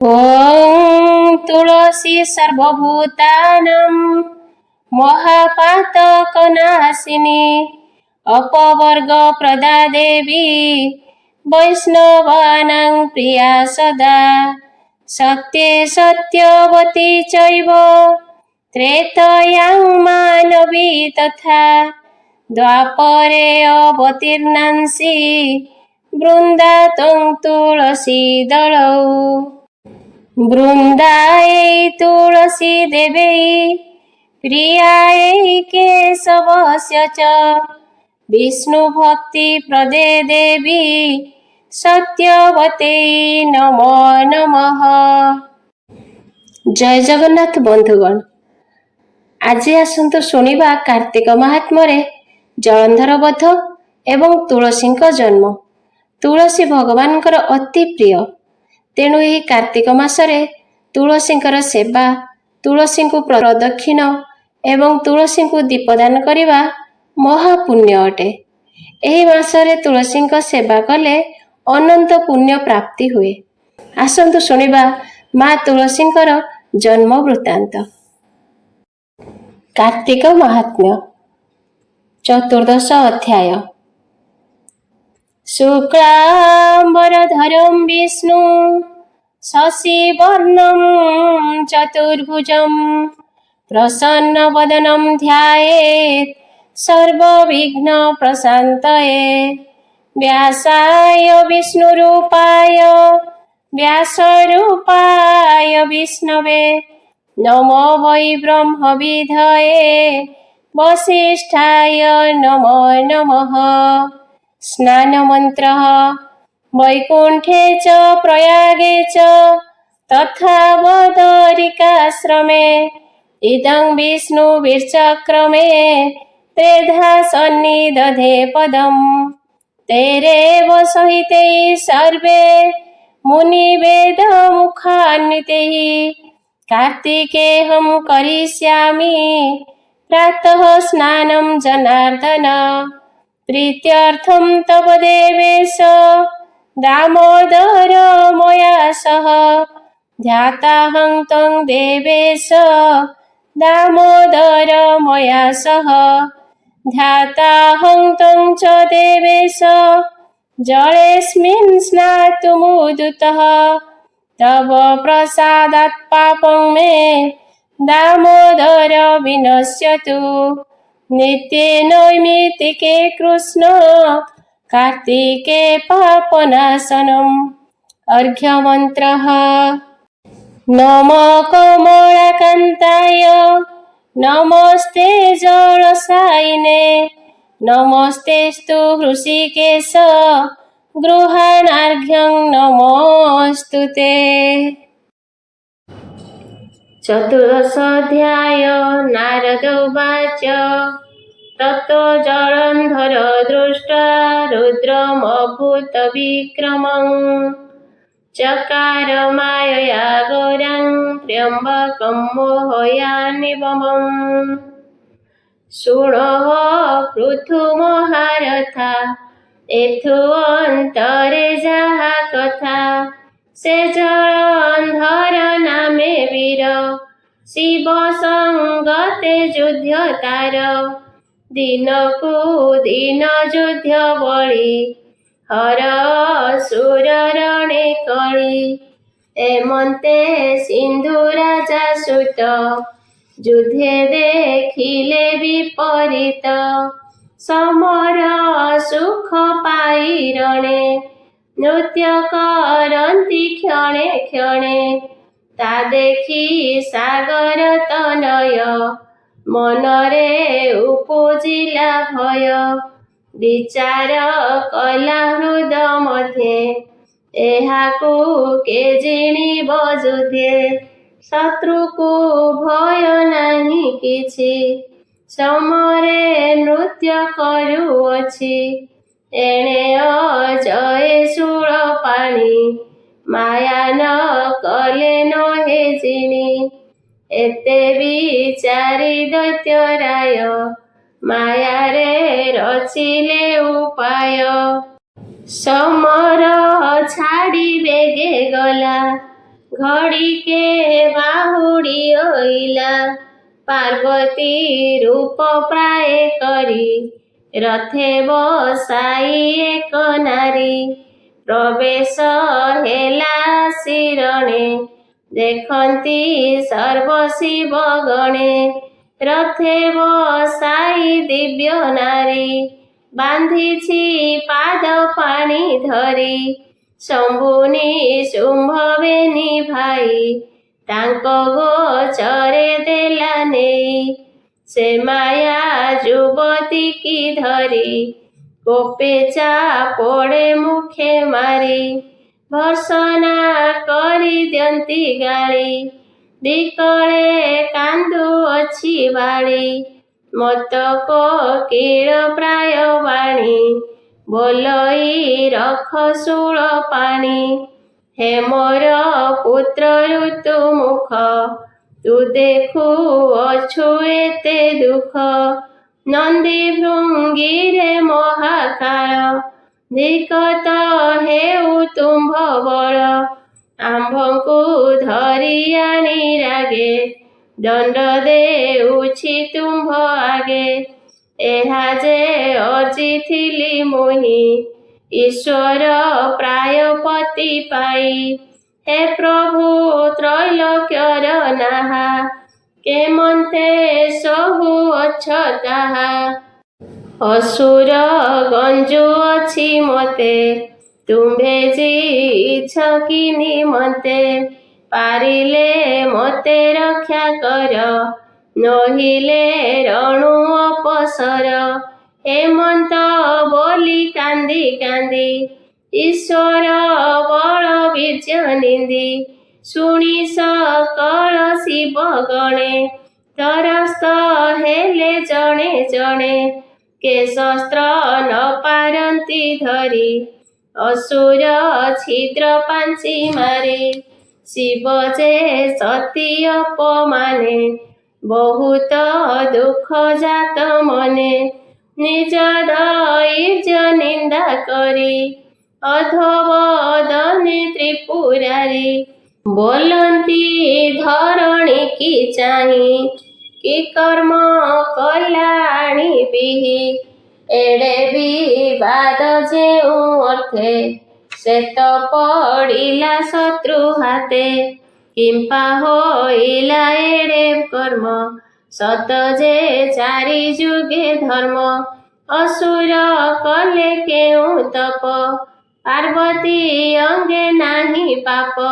ॐ तुलसी सर्वभूतानां महापातकनाशिनी अपवर्गप्रदा देवी वैष्णवानां प्रिया सदा सत्ये सत्यवती चैव त्रेतयां मानवी तथा द्वापरे अवतीर्णांसि वृन्दातं तुलसी दलौ वृन्दायै तुलसी देवै प्रियायै केशवस्य च विष्णुभक्तिप्रदे देवी सत्यवते नमो नमः। जय जगन्नाथ बंधुगण, आज आसतु शुणिबा कार्तिक महात्म्य जलंधर वध एवं तुलसी जन्म। तुलसी भगवान अति प्रिय, तेणु यह कार्तिक मासरे तुलसी सेवा, तुलसी को प्रदक्षिण एवं तुलसी को दीपदान करने महापुण्य अटे। यही मासरे तुलसी सेवा कले अनंत पुण्य प्राप्ति हुए। आसतु शुणिबा माँ तुलसी जन्म वृत्तांत। कार्तिक महात्म्य चतुर्दश अध्याय। शुक्लांबरधरं विष्णु शशिवर्णं चतुर्भुजं प्रसन्नवदनं ध्यायेत् सर्वविघ्नप्रशान्तये। व्यासाय विष्णुरूपाय व्यासरूपाय विष्णवे नमो वै ब्रह्मविधये वसिष्ठाय नमो नमः। स्नानमन्त्रः वैकुण्ठे च प्रयागे च तथा बदरिकाश्रमे इदं विष्णुवीर्चक्रमे त्रेधा सन्निदधे पदम्। तेरेव सहिते सर्वे मुनिवेदमुखान्वितैः कार्तिकेऽहं करिष्यामि प्रातः स्नानं जनार्दन। प्रीत्यर्थं तव देवेश दामोदर मया सह ध्याताहं तं देवेश दामोदर मया सह ध्याताहं तं च देवेश जलेऽस्मिन् स्नातुमुदितः। तव प्रसादात् पापं मे दामोदर विनश्यतु। नित्ये नैमित्तिके कृष्ण कार्तिके पापनाशनम्। अर्घ्यमन्त्रः नमो कमलाकान्ताय नमस्ते जलसायिने नमस्तेस्तु हृषिकेश गृहाणार्घ्यं नमोऽस्तु ते। चतुर्दशोऽध्याय। नारद उवाच ततो जलंधर दृष्ट्वा रुद्रमभूतविक्रमं चकार मायया गौरं त्र्यम्बकं मोहयानिवमम्। शृणोः पृथुमहारथा एथु अंतरे जाहा कथा। से जलंधर नामे वीर शिव संगते युद्ध तार। दिनकु दिन युद्ध बळी हर असुर रणे कळी। एमन्ते सिंधु राजा सुत युद्धे देखिले विपरीत। समर सुख पाई रणे नृत्य करन्ति क्षणे क्षणे। ता देखि सागर तनय मनरे उपजिला भय। विचार कला हृद मध्ये एहाकु के जिणिब युद्धे। शत्रुकु भय नाही किछि समरे नृत्य करुअछि। एणे अजय शूळ पाणी माया न कले नहे जिणी। एते विचारी दैत्यराय माया रे रचिले उपाय। समर छाड़ी बेगे गला ଘଡ଼ିକେ ବାହୁଡ଼ି ଅଇଲା ପାର୍ବତୀ ରୂପ ପ୍ରାୟ କରି ରଥେ ବସାଇ ଏକ ନାରୀ ପ୍ରବେଶ ହେଲା ଶିରଣେ ଦେଖନ୍ତି ସର୍ବଶିବ ଗଣେ ରଥେ ବସାଇ ଦିବ୍ୟ ନାରୀ ବାନ୍ଧିଛି ପାଦ ପାଣି ଧରି ଶମ୍ଭୁନି ଶୁମ୍ଭ ବେନି ଭାଇ ତାଙ୍କ ଗୋଚରେ ଦେଲା ନେଇ ସେ ମାୟା ଯୁବତୀ କି ଧରି କୋପେ ଚାପଡ଼େ ମୁଖେ ମାରି ଭର୍ସନା କରି ଦିଅନ୍ତି ଗାଳି ବିକଳେ କାନ୍ଦୁଅଛି ବାଳି ମତ କୋକିଳ ପ୍ରାୟ ବାଣୀ ବୋଲଇ ରଖ ଶୂଳ ପାଣି ହେ ମୋର ପୁତ୍ର ଋତୁ ମୁଖ ତୁ ଦେଖୁଅଛୁ ଏତେ ଦୁଃଖ ନନ୍ଦୀ ଭୃଙ୍ଗିରେ ମହାକାଳ ଧିକତ ହେଉ ତୁମ୍ଭ ବଳ ଆମ୍ଭଙ୍କୁ ଧରି ଆଣି ରାଗେ ଦଣ୍ଡ ଦେଉଛି ତୁମ୍ଭ ଆଗେ ଏହା ଯେ ଅର୍ଜିଥିଲି ମୁହିଁ ଈଶ୍ୱର ପ୍ରାୟପତି ପାଇ ହେ ପ୍ରଭୁ ତ୍ରୈଲୋକ୍ୟର ନାହା କେମନ୍ତେ ସହୁଅଛ ତାହା ଅସୁର ଗଞ୍ଜୁଅଛି ମୋତେ ତୁମ୍ଭେ ଜିଛ କି ନିମନ୍ତେ ପାରିଲେ ମୋତେ ରକ୍ଷା କର ନହିଲେ ରଣୁ ଅପସର ହେମନ୍ତ ବୋଲି କାନ୍ଦି କାନ୍ଦି ଈଶ୍ୱର ବଳ ବୀର୍ଯ୍ୟ ନିନ୍ଦି ଶୁଣି ସକଳ ଶିବ ଗଣେ ତରସ୍ତ ହେଲେ ଜଣେ ଜଣେ କେ ଶସ୍ତ୍ର ନ ପାରନ୍ତି ଧରି ଅସୁର ଛିଦ୍ର ପାଞ୍ଚି ମାରେ ଶିବ ଯେ ସତୀ ଅପମାନେ ବହୁତ ଦୁଃଖ ଜାତ ମନେ ନିଜ ଦୈର୍ଯ୍ୟ ନିନ୍ଦା କରି ଅଧବଦନେ ତ୍ରିପୁରାରୀ ବୋଲନ୍ତି ଧରଣୀ କି ଚାହିଁ କି କର୍ମ କଲାଣି ବିହି ଏଡ଼େ ବିବାଦ ଯେଉଁ ଅର୍ଥେ ଶ୍ଵେତ ପଡ଼ିଲା ଶତ୍ରୁ ହାତେ କିମ୍ପା ହୋଇଲା ଏଡ଼େ କର୍ମ ସତ ଯେ ଚାରି ଯୁଗେ ଧର୍ମ ଅସୁର କଲେ କେଉଁ ତପ ପାର୍ବତୀ ଅଙ୍ଗେ ନାହିଁ ପାପ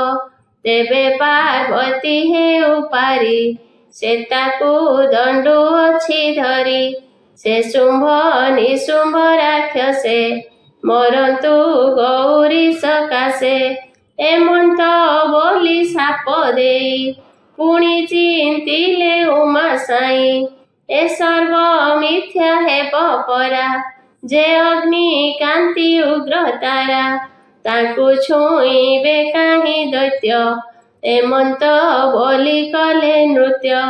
ତେବେ ପାର୍ବତୀ ହେଉ ପାରି ସେ ତାକୁ ଦଣ୍ଡୁଅଛି ଧରି ସେ ଶୁମ୍ଭ ନିଶୁମ୍ଭ ରାକ୍ଷସେ ମରନ୍ତୁ ଗୌରୀ ସକାଶେ ଏମନ୍ତ ବୋଲି ସାପ ଦେଇ ପୁଣି ଚିନ୍ତିଲେ ଉମା ସାଇଁ ଏ ସର୍ବ ମିଥ୍ୟା ହେବ ପରା ଯେ ଅଗ୍ନି କାନ୍ତି ଉଗ୍ର ତାରା ତାଙ୍କୁ ଛୁଇଁବେ କାହିଁ ଦୈତ୍ୟ ଏମନ୍ତ ବୋଲି କଲେ ନୃତ୍ୟ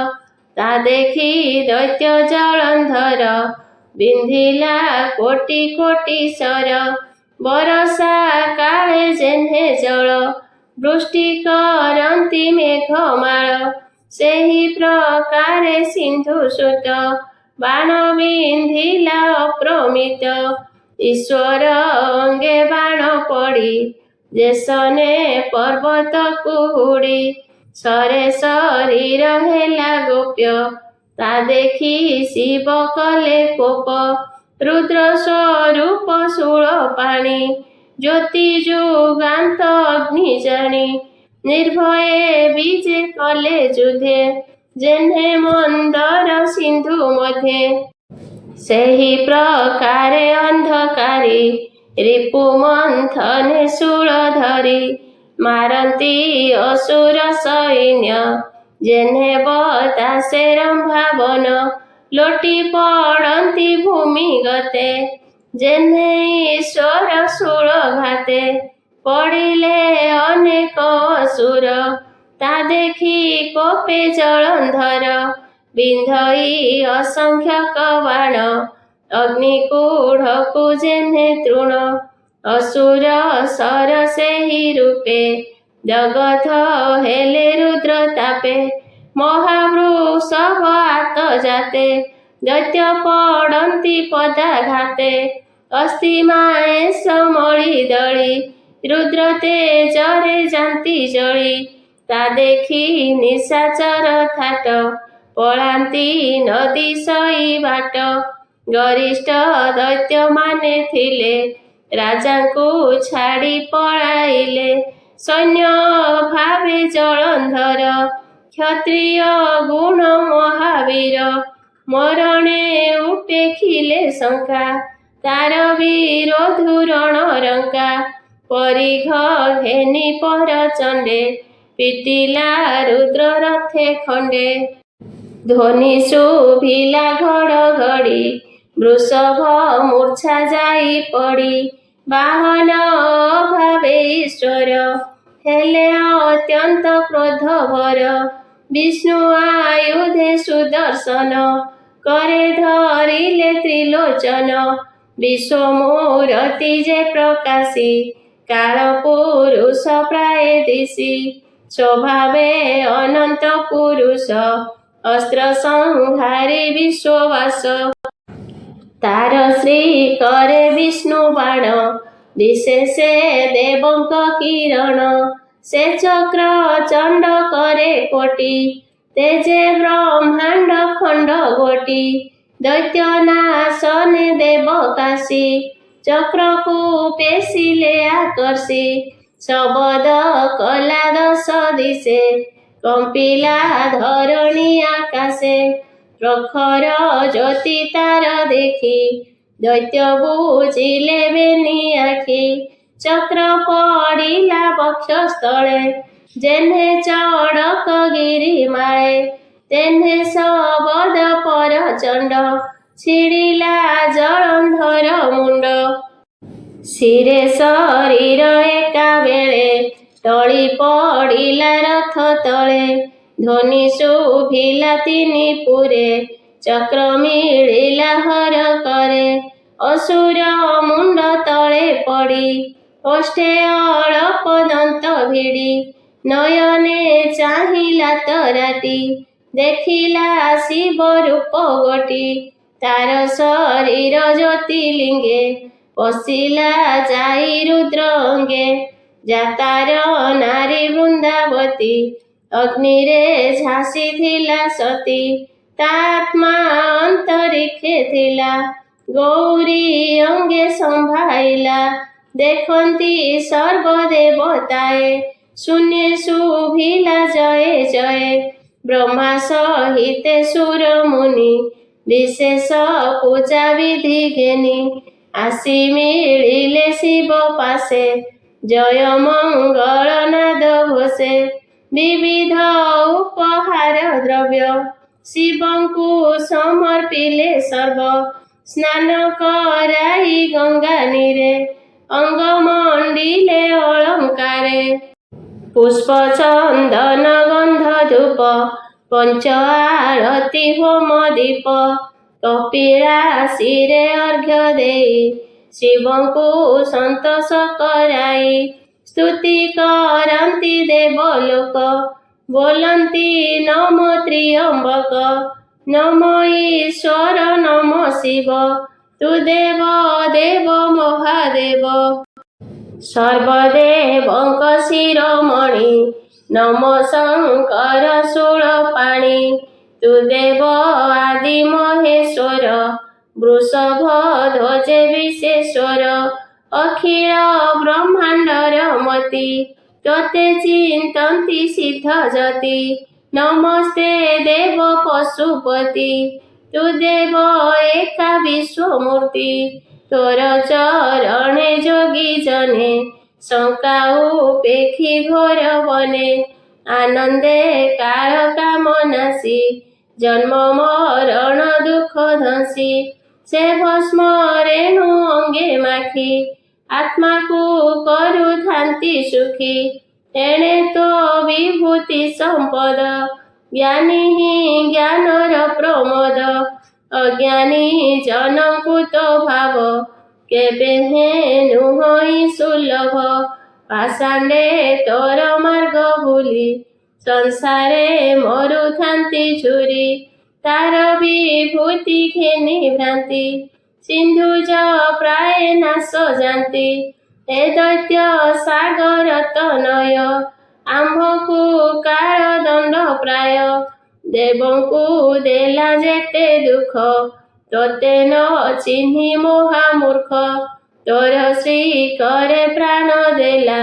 ତା ଦେଖି ଦୈତ୍ୟ ଜଳନ୍ଧର ବିନ୍ଧିଲା କୋଟି କୋଟି ଶର ବରଷା କାଳେ ଯେହ୍ନେ ଜଳ ବୃଷ୍ଟି କରନ୍ତି ମେଘମାଳ ସେହି ପ୍ରକାରେ ସିନ୍ଧୁ ସୁତ ବାଣ ବିନ୍ଧିଲା ଅପ୍ରମିତ ଈଶ୍ୱର ଅଙ୍ଗେ ବାଣ ପଡ଼ି ଦେଶନେ ପର୍ବତକୁ ହୁଡ଼ି ସରେ ଶରୀର ହେଲା ଗୋପ୍ୟ ତା ଦେଖି ଶିବ କଲେ କୋପ ରୁଦ୍ର ସ୍ୱରୂପ ଶୂଳ ପାଣି ଜ୍ୟୋତି ଯୁଗାନ୍ତ ଅଗ୍ନି ଜାଣି ନିର୍ଭୟେ ବିଜେ କଲେ ଯୁଧେ ଯେହ୍ନେ ମନ୍ଦର ସିନ୍ଧୁ ମଧ୍ୟେ ସେହି ପ୍ରକାରେ ଅନ୍ଧକାରୀ ରିପୁ ମନ୍ଥନେ ଶୂଳ ଧରି ମାରନ୍ତି ଅସୁର ସୈନ୍ୟ ଯେହ୍ନେ ବତାସେ ରମ୍ଭାବନ ଲୋଟି ପଡ଼ନ୍ତି ଭୂମି ଗତେ ଯେହ୍ନେ ଈଶ୍ୱର ଶୂଳ ଘାତେ ପଡ଼ିଲେ ଅନେକ ଅସୁର ତା ଦେଖି କୋପେ ଜଳନ୍ଧର ବିନ୍ଧଇ ଅସଂଖ୍ୟକ ବାଣ ଅଗ୍ନିକୁଢ଼କୁ ଯେହ୍ନେ ତୃଣ ଅସୁର ସର ସେହି ରୂପେ ଜଗତ ହେଲେ ରୁଦ୍ର ତାପେ, ମହାବୃଷଭ ଆତ ଜାତେ, ଦୈତ୍ୟ ପଡ଼ନ୍ତି ପଦାଘାତେ, ଅସ୍ଥି ମାଂସ ମଳି ଦଳି, ରୁଦ୍ର ତେଜରେ ଯାନ୍ତି ଜଳି। ତା ଦେଖି ନିଶାଚର ଥାଟ, ପଳାନ୍ତି ନଦୀ ସଇ ବାଟ। ଗରିଷ୍ଠ ଦୈତ୍ୟମାନେ ଥିଲେ, ରାଜାଙ୍କୁ ଛାଡ଼ି ପଳାଇଲେ। ସୈନ୍ୟ ଭାବେ ଜଳନ୍ଧର, କ୍ଷତ୍ରିୟ ଗୁଣ ମହାବୀର। ମରଣେ ଉପେଖିଲେ ଶଙ୍କା, ତାର ବିରୋଧୁ ରଣରଙ୍କା। ପରିଘ ଘେନି ପରଚଣ୍ଡେ, ପିଟିଲା ରୁଦ୍ର ରଥେ ଖଣ୍ଡେ। ଧ୍ୱନି ଶୁଭିଲା ଘଡ଼ଘଡ଼ି, ବୃଷଭ ମୂର୍ଚ୍ଛା ଯାଇ ପଡ଼ି। ବାହନ ଭାବେ ଈଶ୍ୱର, ହେଲେ ଅତ୍ୟନ୍ତ କ୍ରୋଧଭର। ବିଷ୍ଣୁ ଆୟୁଧେ ସୁଦର୍ଶନ, करे ଧରିଲେ ତ୍ରିଲୋଚନ। ବିଶ୍ୱମୂରତି ଯେ ପ୍ରକାଶୀ, କାଳ ପୁରୁଷ ପ୍ରାୟ ଦିଶି। ସ୍ୱଭାବେ ଅନନ୍ତ ପୁରୁଷ, ଅସ୍ତ୍ର ସଂହାରୀ ବିଶ୍ୱବାସ। ତାର ଶ୍ରୀ କରେ ବିଷ୍ଣୁ ବାଣ, ଦିଶେ ସେ ଦେବଙ୍କ କିରଣ। ସେ ଚକ୍ର ଚଣ୍ଡ କରେ କୋଟି, ତେଜେ ବ୍ରହ୍ମାଣ୍ଡ ଖଣ୍ଡ ଗୋଟି। ଦୈତ୍ୟ ନାଶନେ ଦେବ କାଶୀ, ଚକ୍ରକୁ ପେଶିଲେ ଆକର୍ଷି। ଶବଦ କଲା ଦଶ ଦିଶେ, କମ୍ପିଲା ଧରଣୀ ଆକାଶେ। ପ୍ରଖର ଜ୍ୟୋତି ତାର ଦେଖି, ଦୈତ୍ୟ ବୁଜିଲେ ବେନି ଆଖି। ଚକ୍ର ପଡ଼ିଲା ବକ୍ଷସ୍ଥଳେ, ଯେହ୍ନେ ଚଡ଼କ ଗିରି ମାଳେ। ତେହ୍ନେ ଶବଦ ପରଚଣ୍ଡ, ଛିଡ଼ିଲା ଜଳନ୍ଧର ମୁଣ୍ଡ। ଶିରେ ଶରୀର ଏକାବେଳେ, ଟଳି ପଡ଼ିଲା ରଥ ତଳେ। ଧ୍ୱନି ଶୁଭିଲା ତିନି ପୁରେ, ଚକ୍ର ମିଳିଲା ହର କରେ। ଅସୁର ମୁଣ୍ଡ ତଳେ ପଡ଼ି, ଓଷ୍ଠେ ଅଳପ ଦନ୍ତ ଭିଡ଼ି। ନୟନେ ଚାହିଁଲା ତରାଟି, ଦେଖିଲା ଶିବ ରୂପ ଗୋଟି। ତାର ଶରୀର ଜ୍ୟୋତିର୍ଲିଙ୍ଗେ, ପଶିଲା ଯାଇ ରୁଦ୍ର ଅଙ୍ଗେ। ଜାତାର ନାରୀ ବୃନ୍ଦାବତୀ, ଅଗ୍ନିରେ ଝାସିଥିଲା ସତୀ। ତା ଆତ୍ମା ଅନ୍ତରିକ୍ଷେ ଥିଲା, ଗୌରୀ ଅଙ୍ଗେ ସମ୍ଭାଇଲା। ଦେଖନ୍ତି ସର୍ବଦେବତାଏ, ଶୂନ୍ୟେ ଶୁଭିଲା ଜୟ ଜୟ। ବ୍ରହ୍ମା ସହିତେ ସୁର ମୁନି, ବିଶେଷ ପୂଜା ବିଧି ଘେନି। ଆସି ମିଳିଲେ ଶିବ ପାଶେ, ଜୟ ମଙ୍ଗଳ ନାଦ ଘୋଷେ। ବିବିଧ ଉପହାର ଦ୍ରବ୍ୟ, ଶିବଙ୍କୁ ସମର୍ପିଲେ ସର୍ବ। ସ୍ନାନ କରାଇ ଗଙ୍ଗା ନୀରେ, ଅଙ୍ଗ ମଣ୍ଡିଲେ ଅଳଙ୍କାରେ। ପୁଷ୍ପ ଚନ୍ଦନ ଗନ୍ଧ ଧୂପ, ପଞ୍ଚ ଆଳତି ହୋମ ଦୀପ। କପିଳାସିରେ ଅର୍ଘ୍ୟ ଦେଇ, ଶିବଙ୍କୁ ସନ୍ତୋଷ କରାଇ। ସ୍ତୁତି କରନ୍ତି ଦେବଲୋକ, ବୋଲନ୍ତି ନମ ତ୍ରିୟମ୍ବକ। ନମ ଈଶ୍ୱର ନମ ଶିବ, ତୁ ଦେବ ଦେବ ମହାଦେବ। ସର୍ବଦେବଙ୍କ ଶିରୋମଣି, ନମ ଶଙ୍କର ଶୂଳପାଣି। ତୁ ଦେବ ଆଦି ମହେଶ୍ୱର, ବୃଷଭ ଧ୍ୱଜେ ବିଶେଶ୍ୱର। ଅଖିଳ ବ୍ରହ୍ମାଣ୍ଡର ମତି, ତୋତେ ଚିନ୍ତନ୍ତି ସିଦ୍ଧ ଯତି। ନମସ୍ତେ ଦେବ ପଶୁପତି, ତୁ ଦେବ ଏକା ବିଶ୍ୱମୂର୍ତ୍ତି। ତୋର ଚରଣେ ଯୋଗୀ ଜନେ, ଶଙ୍କା ଉପେକ୍ଷି ଘୋର ବନେ। ଆନନ୍ଦେ କାଳ କାମନାଶୀ, ଜନ୍ମ ମରଣ ଦୁଃଖ ଧ୍ୱଂସୀ। ସେ ଭସ୍ମ ରେଣୁ ଅଙ୍ଗେ ମାଖି, ଆତ୍ମାକୁ କରୁଥାନ୍ତି ସୁଖୀ। ଏଣେ ତୋ ବିଭୂତି ସମ୍ପଦ, ଜ୍ଞାନୀ ହିଁ ଜ୍ଞାନର ପ୍ରମୋଦ। ଅଜ୍ଞାନୀ ଜନଙ୍କୁ ତୋ ଭାବ, କେବେ ହେଁ ନୁହଁ ସୁଲଭ। ପାଷାଣ୍ଡେ ତୋର ମାର୍ଗ ଭୁଲି ସଂସାରେ ମରୁଥାନ୍ତି ଝୁରି। ତାର ବିଭୂତି ଘେନି ଭ୍ରାନ୍ତି ସିନ୍ଧୁଜ ପ୍ରାୟ ନାଶ ଯାନ୍ତି। ଏ ଦୈତ୍ୟ ସାଗର ତନୟ ଆମ୍ଭକୁ କାଳ ଦଣ୍ଡ ପ୍ରାୟ। ଦେବଙ୍କୁ ଦେଲା ଯେତେ ଦୁଃଖ ତୋତେ ନ ଚିହ୍ନି ମହାମୂର୍ଖ। ତୋର ଶ୍ରୀ କରେ ପ୍ରାଣ ଦେଲା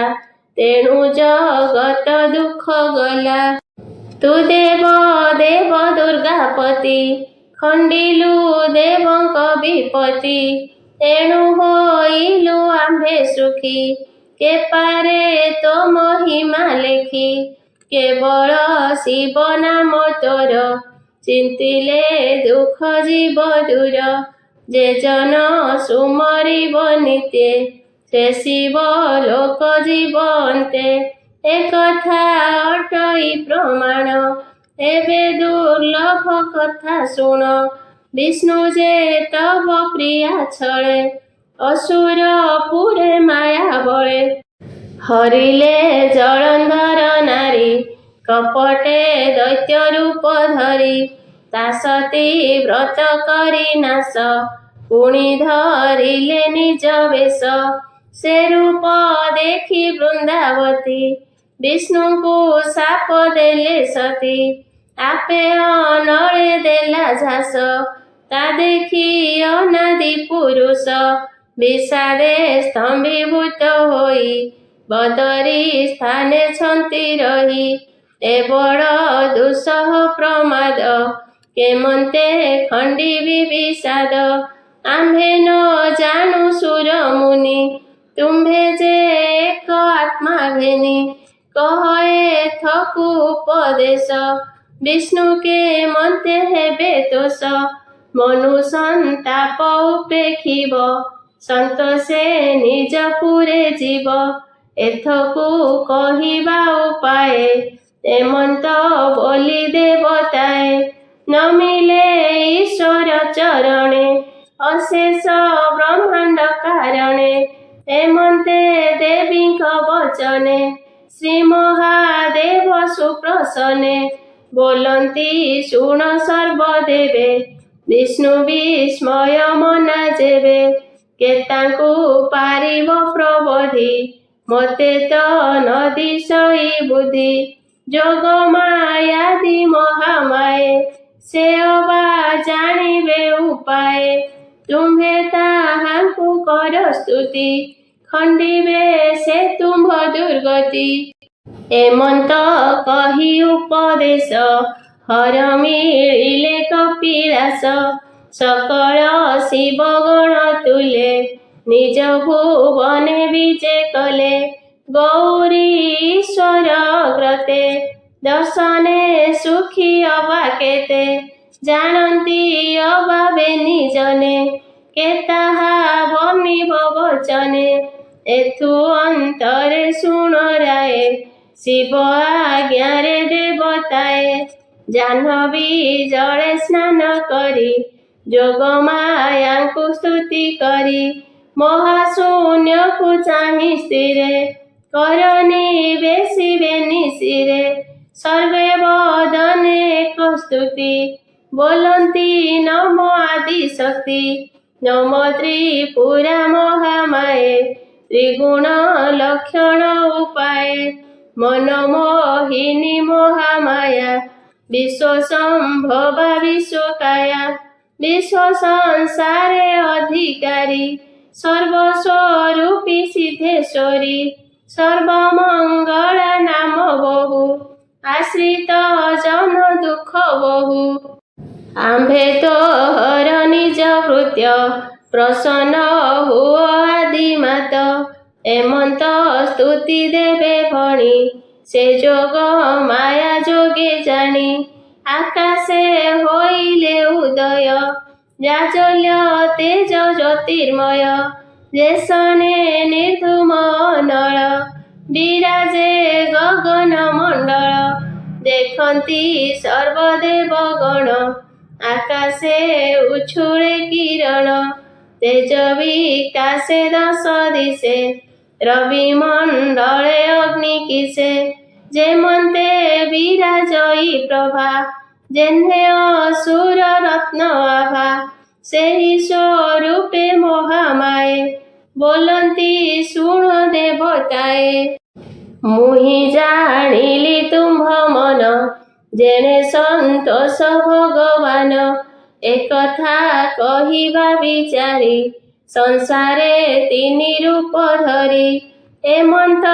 ତେଣୁ ଜଗତ ଦୁଃଖ ଗଲା। ତୁ ଦେବ ଦେବ ଦୁର୍ଗାପତି ଖଣ୍ଡିଲୁ ଦେବଙ୍କ ବିପତ୍ତି। ତେଣୁ ହୋଇଲୁ ଆମ୍ଭେ ସୁଖୀ କେପାରେ ତୋ ମହିମା ଲେଖି। କେବଳ ଶିବ ନାମ ତୋର ଚିନ୍ତିଲେ ଦୁଃଖ ଯିବ ଦୂର। ଯେ ଜନ ସୁମରିବ ନିତ୍ୟେ ସେ ଶିବ ଲୋକ ଯିବ ଅନ୍ତେ। ଏକଥା ଅଟଇ ପ୍ରମାଣ ଏବେ ଦୁର୍ଲଭ କଥା ଶୁଣ। ବିଷ୍ଣୁ ଯେ ତବ ପ୍ରିୟା ଛଳେ ଅସୁର ପୁରେ ମାୟା ବଳେ। ହରିଲେ ଜଳନ୍ଧର ନାରୀ କପଟେ ଦୈତ୍ୟ ରୂପ ଧରି। ତା ସତୀ ବ୍ରତ କରି ନାଶ ପୁଣି ଧରିଲେ ନିଜ ବେଶ। ସେ ରୂପ ଦେଖି ବୃନ୍ଦାବତୀ ବିଷ୍ଣୁଙ୍କୁ ଶାପ ଦେଲେ ସତୀ। ଆପେ ଅନଳେ ଦେଲା ଝାସ ତା ଦେଖି ଅନାଦି ପୁରୁଷ। ବିଷାଦେ ସ୍ତମ୍ଭୀଭୂତ ହୋଇ ବଦରି ସ୍ଥାନେ ଛନ୍ତି ରହି। ଏ ବଡ଼ ଦୁଃସହ ପ୍ରମାଦ କେମନ୍ତେ ଖଣ୍ଡିବି ବିଷାଦ। ଆମ୍ଭେ ନ ଜାଣୁ ସୁର ମୁନି ତୁମ୍ଭେ ଯେ ଏକ ଆତ୍ମା ଘେନି। କହ ଏଥକୁ ଉପଦେଶ ବିଷ୍ଣୁ କେମନ୍ତେ ହେବେ ଦୋଷ। ମନୁ ସନ୍ତାପ ଉପେକ୍ଷିବ ସନ୍ତୋଷେ ନିଜ ପୁରେ ଯିବ। ଏଥକୁ କହିବା ଉପାଏ ଏମନ୍ତ ବୋଲି ଦେବତାଏ। ନମିଲେ ଈଶ୍ୱର ଚରଣେ ଅଶେଷ ବ୍ରହ୍ମାଣ୍ଡ କାରଣେ। ଏମନ୍ତେ ଦେବୀଙ୍କ ବଚନେ ଶ୍ରୀ ମହାଦେବ ସୁପ୍ରସନ୍ନେ। ବୋଲନ୍ତି ଶୁଣ ସର୍ବଦେବେ ବିଷ୍ଣୁ ବିସ୍ମୟ ମନା ଯେବେ। କେତାଙ୍କୁ ପାରିବ ପ୍ରବୋଧି ମୋତେ ତ ନଦି ସଇ ବୁଦ୍ଧି। ଯୋଗ ମାୟାଦି ମହାମାଏ ସେ ଅବା ଜାଣିବେ ଉପାଏ। ତୁମ୍ଭେ ତାହାଙ୍କୁ କର ସ୍ତୁତି ଖଣ୍ଡିବେ ସେ ତୁମ୍ଭ ଦୁର୍ଗତି। ଏମନ୍ତ କହି ଉପଦେଶ ହର ମିଳିଲେ କପିଳାସ। ସକଳ ଶିବଗଣ ତୁଲେ ନିଜ ଭୁବନେ ବିଜେ କଲେ। ଗୌରୀ ଈଶ୍ୱର ଅଗ୍ରତେ ଦର୍ଶନେ ସୁଖୀ ଅବା କେତେ। ଜାଣନ୍ତି ଅଭାବେ ନିଜନେ କେ ତାହା ବର୍ଣ୍ଣିବ ବଚନେ। ଏଥୁ ଅନ୍ତରେ ଶୁଣ ରାଏ ଶିବ ଆଜ୍ଞାରେ ଦେବତାଏ। ଜାହ୍ନବୀ ଜଳେ ସ୍ନାନ କରି ଯୋଗ ମାୟାଙ୍କୁ ସ୍ତୁତି କରି। ମହାଶୂନ୍ୟକୁ ଚାହିଁ ସ୍ଥିରେ କରନି ବେଶିବେ ନିଶିରେ। ସର୍ବେ ବଦନେ ଏକ ସ୍ତୁତି ବୋଲନ୍ତି ନମ ଆଦି ଶକ୍ତି। ନମ ତ୍ରିପୁରା ମହାମାଏ ତ୍ରିଗୁଣ ଲକ୍ଷଣ ଉପାଏ। ମନମୋହିନୀ ମହାମାୟା ବିଶ୍ୱସମ୍ଭବା ବିଶ୍ୱକାୟା। ବିଶ୍ୱ ସଂସାରେ ଅଧିକାରୀ ସର୍ବସ୍ୱରୂପୀ ସିଦ୍ଧେଶ୍ୱରୀ। ସର୍ବମଙ୍ଗଳା ନାମ ବହୁ ଆଶ୍ରିତ ଜନ ଦୁଃଖ ବହୁ। ଆମ୍ଭେ ତୋହର ନିଜ ଭୃତ୍ୟ ପ୍ରସନ୍ନ ହୁଅ ଆଦିମାତ। ଏମନ୍ତ ସ୍ତୁତି ଦେବେ ଭଣି ସେ ଯୋଗ ମାୟା ଯୋଗେ ଜାଣି। ଆକାଶେ ହୋଇଲେ ଉଦୟ ଜାଜଲ୍ୟ ତେଜ ଜ୍ୟୋତିର୍ମୟ। ଯେସନେ ନିର୍ଧୂମ ଅନଳ ବିରାଜେ ଗଗନ ମଣ୍ଡଳ। ଦେଖନ୍ତି ସର୍ବଦେବଗଣ ଆକାଶେ ଉଛୁଳେ କିରଣ। ତେଜ ବିକାଶେ ଦଶ ଦିଶେ ରବି ମଣ୍ଡଳେ ଅଗ୍ନି କିସେ ଯେମନ୍ତେ ବିରାଜଇ ପ୍ରଭା ଯେହ୍ନେ ଅସୁର ରତ୍ନ ଆଭା ସେହି ସ୍ୱରୂପେ ମହାମାଏ ବୋଲନ୍ତି ଶୁଣ ଦେବତାଏ। ମୁହିଁ ଜାଣିଲି ତୁମ୍ଭ ମନ ଯେଣେ ସନ୍ତୋଷ ଭଗବାନ ଏକଥା କହିବା ବିଚାରି ସଂସାରେ ତିନି ରୂପ ଧରି ଏମନ୍ତ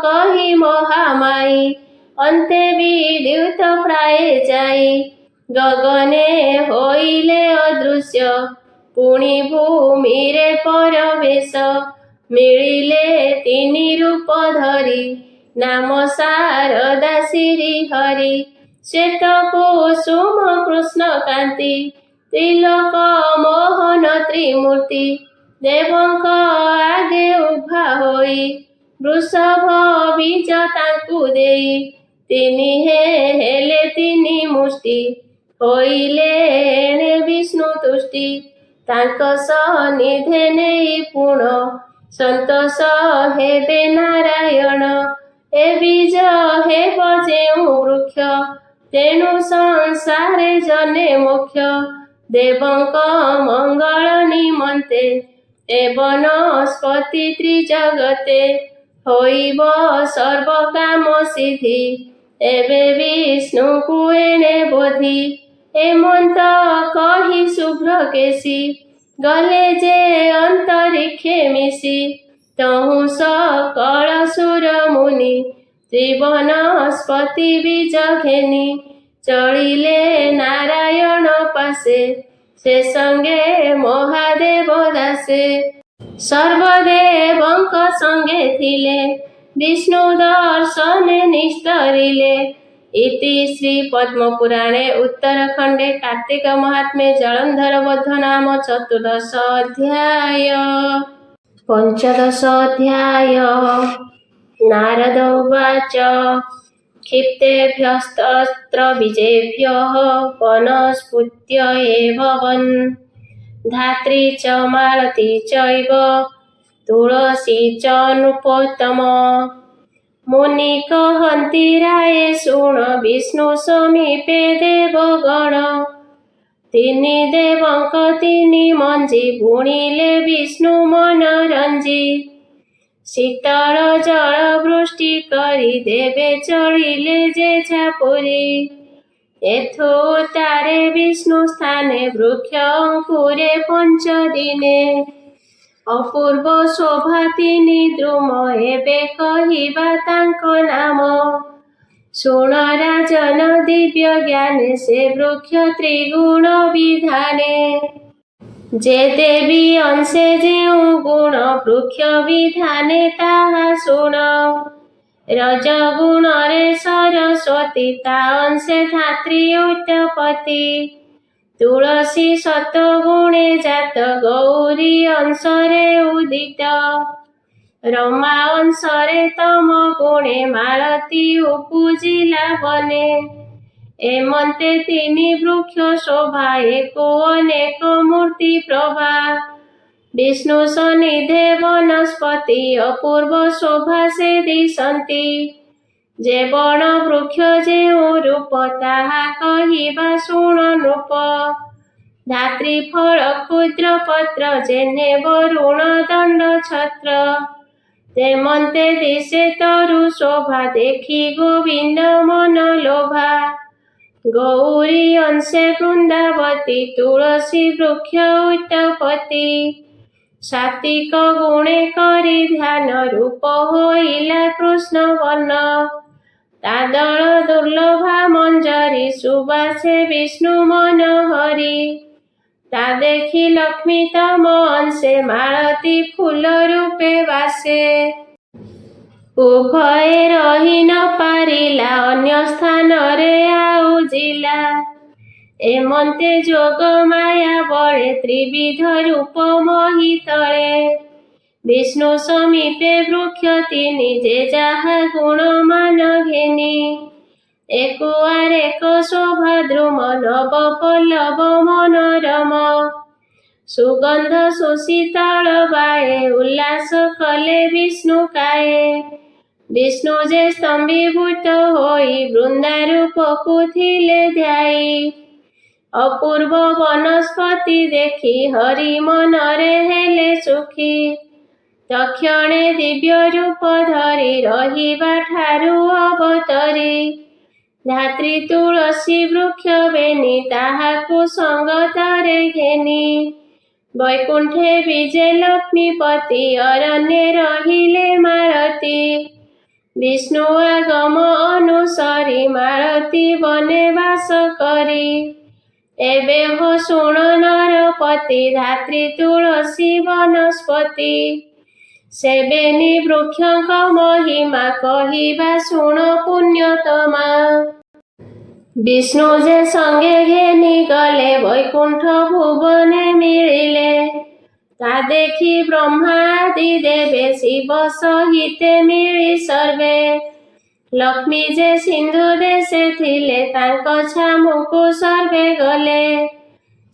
କହି ମହାମାଇ ଅନ୍ତେ ବିଦ୍ୟୁତ ପ୍ରାୟ ଯାଇ ଗଗନେ ହୋଇଲେ ଅଦୃଶ୍ୟ ପୁଣି ଭୂମିରେ ପରବେଶ ମିଳିଲେ ତିନି ରୂପ ଧରି ନାମ ଶାରଦା ଶ୍ରୀ ହରି ଶ୍ଵେତ କୁସୁମ କୃଷ୍ଣ କାନ୍ତି ତ୍ରିଲୋକ ମୋହନ ତ୍ରିମୂର୍ତ୍ତି ଦେବଙ୍କ ଆଗେ ଉଭା ହୋଇ ବୃଷଭ ବୀଜ ତାଙ୍କୁ ଦେଇ ତିନି ହେଲେ ତିନି ମୁଷ୍ଟି ହୋଇଲେ ଏଣେ ବିଷ୍ଣୁ ତୁଷ୍ଟି ତାଙ୍କ ସନ୍ନିଧେ ନେଇ ପୁଣ ସନ୍ତୋଷ ହେବେ ନାରାୟଣ ଏ ବୀଜ ହେବ ଯେଉଁ ବୃକ୍ଷ ତେଣୁ ସଂସାରେ ଜନେ ମୋକ୍ଷ ଦେବଙ୍କ ମଙ୍ଗଳ ନିମନ୍ତେ ଏ ବନସ୍ପତି ତ୍ରିଜଗତେ ହୋଇବ ସର୍ବ କାମ ସିଦ୍ଧି ଏବେ ବିଷ୍ଣୁଙ୍କୁ ଏଣେ ବୋଧି ଏମନ୍ତ କହି ଶୁଭ୍ର କେଶୀ ଗଲେ ଯେ ଅନ୍ତରିକ୍ଷେ ମିଶି ତହୁଁ ସକଳ ସୁର ମୁନି ତ୍ରିବନସ୍ପତି ବୀଜ ଘେନି ଚଳିଲେ ନାରାୟଣ ପାଶେ ସେ ସଙ୍ଗେ ମହାଦେବ ଦାସେ। ସର୍ବଦେବଙ୍କ ସଙ୍ଗେ ଥିଲେ ବିଷ୍ଣୁ ଦର୍ଶନେ ନିସ୍ତରିଲେ। ଇତି ଶ୍ରୀ ପଦ୍ମପୁରାଣେ ଉତ୍ତରଖଣ୍ଡେ କାର୍ତ୍ତିକ ମହାତ୍ମ୍ये ଜଳନ୍ଧର ବଧ ନାମ ଚତୁର୍ଦଶ ଅଧ୍ୟାୟ। ପଞ୍ଚଦଶ ଅଧ୍ୟାୟ। ନାରଦ ଉବାଚ क्षिप्तेभ्यस्तत्र बीजेभ्यः वनस्पत्य एवं धात्री च मालती चैव तुलसी च नृपोत्तम मुनि कहन्ति राये शुण विष्णु समीपे देवगण ତିନି ଦେବଙ୍କ ତିନି ମଞ୍ଜି ବୁଣିଲେ ବିଷ୍ଣୁ ମନ ରଞ୍ଜି ଶୀତଳ ଜଳ ବୃଷ୍ଟି କରି ଦେବେ ଚଳିଲେ ଯେଝା ପୁରୀ ଏଥୁ ତାରେ ବିଷ୍ଣୁ ସ୍ଥାନେ ବୃକ୍ଷ ଅଙ୍କୁରେ ପଞ୍ଚ ଦିନେ ଅପୂର୍ବ ଶୋଭା ତିନି ଦ୍ରୁମ ଏବେ କହିବା ତାଙ୍କ ନାମ ଶୁଣ ରାଜନ ଦିବ୍ୟ ଜ୍ଞାନେ ସେ ବୃକ୍ଷ ତ୍ରିଗୁଣ ବିଧାନେ ଯେ ଦେବୀ ଅଂଶେ ଯେଉଁ ଗୁଣ ବୃକ୍ଷ ବିଧାନେ ତାହା ଶୁଣ ରଜଗୁଣରେ ସରସ୍ୱତୀ ତା ଅଂଶେ ଧାତ୍ରୀ ଉତ୍ପତ୍ତି ତୁଳସୀ ସତ୍ୱଗୁଣେ ଜାତ ଗୌରୀ ଅଂଶରେ ଉଦିତ ରମା ଅଂଶରେ ତମ ଗୁଣେ ମାଳତୀ ଉପୁଜିଲା ବନେ ଏମନ୍ତେ ତିନି ବୃକ୍ଷ ଶୋଭା एको ଅନେକ ମୂର୍ତ୍ତି ପ୍ରଭା ବିଷ୍ଣୁ ସନ୍ନିଧେ ବନସ୍ପତି ଅପୂର୍ବ ଶୋଭା ସେ ଦିଶନ୍ତି ଯେ ବଣ ବୃକ୍ଷ ଯେଉଁ ରୂପ ତାହା କହିବା ଶୁଣ ନୃପ ଧାତ୍ରୀ ଫଳ କ୍ଷୁଦ୍ର ପତ୍ର ଯେହ୍ନେ ବରୁଣ ଦଣ୍ଡ ଛତ୍ର ତେମନ୍ତେ ଦିଶେ ତରୁ ଶୋଭା ଦେଖି ଗୋବିନ୍ଦ ମନ ଲୋଭା ଗୌରୀ ଅଂଶେ ବୃନ୍ଦାବତୀ ତୁଳସୀ ବୃକ୍ଷ ଉତ୍ପତ୍ତି ସାତ୍ବିକ ଗୁଣେ କରି ଧ୍ୟାନ ରୂପ ହୋଇଲା କୃଷ୍ଣ ବର୍ଣ୍ଣ ତା ଦଳ ଦୁର୍ଲଭା ମଞ୍ଜରୀ ସୁବାସେ ବିଷ୍ଣୁ ମନ ହରି ତା ଦେଖି ଲକ୍ଷ୍ମୀ ତମ ଅଂଶେ ମାଳତୀ ଫୁଲ ରୂପେ ବାସେ ଉଭୟେ ରହି ନ ପାରିଲା ଅନ୍ୟ ସ୍ଥାନରେ ଆଉଜିଲା ଏମନ୍ତେ ଯୋଗ ମାୟା ବଳେ ତ୍ରିବିଧ ରୂପ ମହି ତଳେ ବିଷ୍ଣୁ ସମୀପେ ବୃକ୍ଷ ତିନି ଯେ ଯାହା ଗୁଣ ମାନ ଘେନି ଏକୁଆରେକ ଶୋଭା ଦ୍ରୁମ ନବ ପଲ୍ଲବ ମନୋରମ ସୁଗନ୍ଧ ସୁଶୀତଳ ବାଏ, ଉଲ୍ଲାସ କଲେ ବିଷ୍ଣୁ କାଏ। ବିଷ୍ଣୁ ଯେ ସ୍ତମ୍ଭୀଭୂତ ହୋଇ, ବୃନ୍ଦା ରୂପକୁ ଥିଲେ ଧ୍ୟାଇ। ଅପୂର୍ବ ବନସ୍ପତି ଦେଖି, ହରି ମନରେ ହେଲେ ସୁଖୀ। ତକ୍ଷଣେ ଦିବ୍ୟ ରୂପ ଧରି, ରହିବା ଠାରୁ ଅବତରି। ଧାତ୍ରୀ ତୁଳସୀ ବୃକ୍ଷ ବେନି, ତାହାକୁ ସଙ୍ଗତରେ ଘେନି। ବୈକୁଣ୍ଠେ ବିଜେ ଲକ୍ଷ୍ମୀପତି, ଅରଣ୍ୟେ ରହିଲେ ମାଳତୀ। ବିଷ୍ଣୁ ଆଗମ ଅନୁସରି, ମାଳତୀ ବନେ ବାସ କରି। ଏବେ ହୋ ଶୁଣ ନରପତି, ଧାତ୍ରୀ ତୁଳସୀ ବନସ୍ପତି। ସେବେନି ବୃକ୍ଷଙ୍କ ମହିମା, କହିବା ଶୁଣ ପୁଣ୍ୟତମା। ବିଷ୍ଣୁ ଯେ ସଙ୍ଗେ ଘେନି ଗଲେ, ବୈକୁଣ୍ଠ ଭୁବନେ ମିଳିଲେ। ତା ଦେଖି ବ୍ରହ୍ମା ଆଦି ଦେବେ, ଶିବ ସହିତେ ମିଳି ସର୍ବେ। ଲକ୍ଷ୍ମୀ ଯେ ସିନ୍ଧୁ ଦେଶେ ଥିଲେ, ତାଙ୍କ ଛାମୁକୁ ସର୍ବେ ଗଲେ।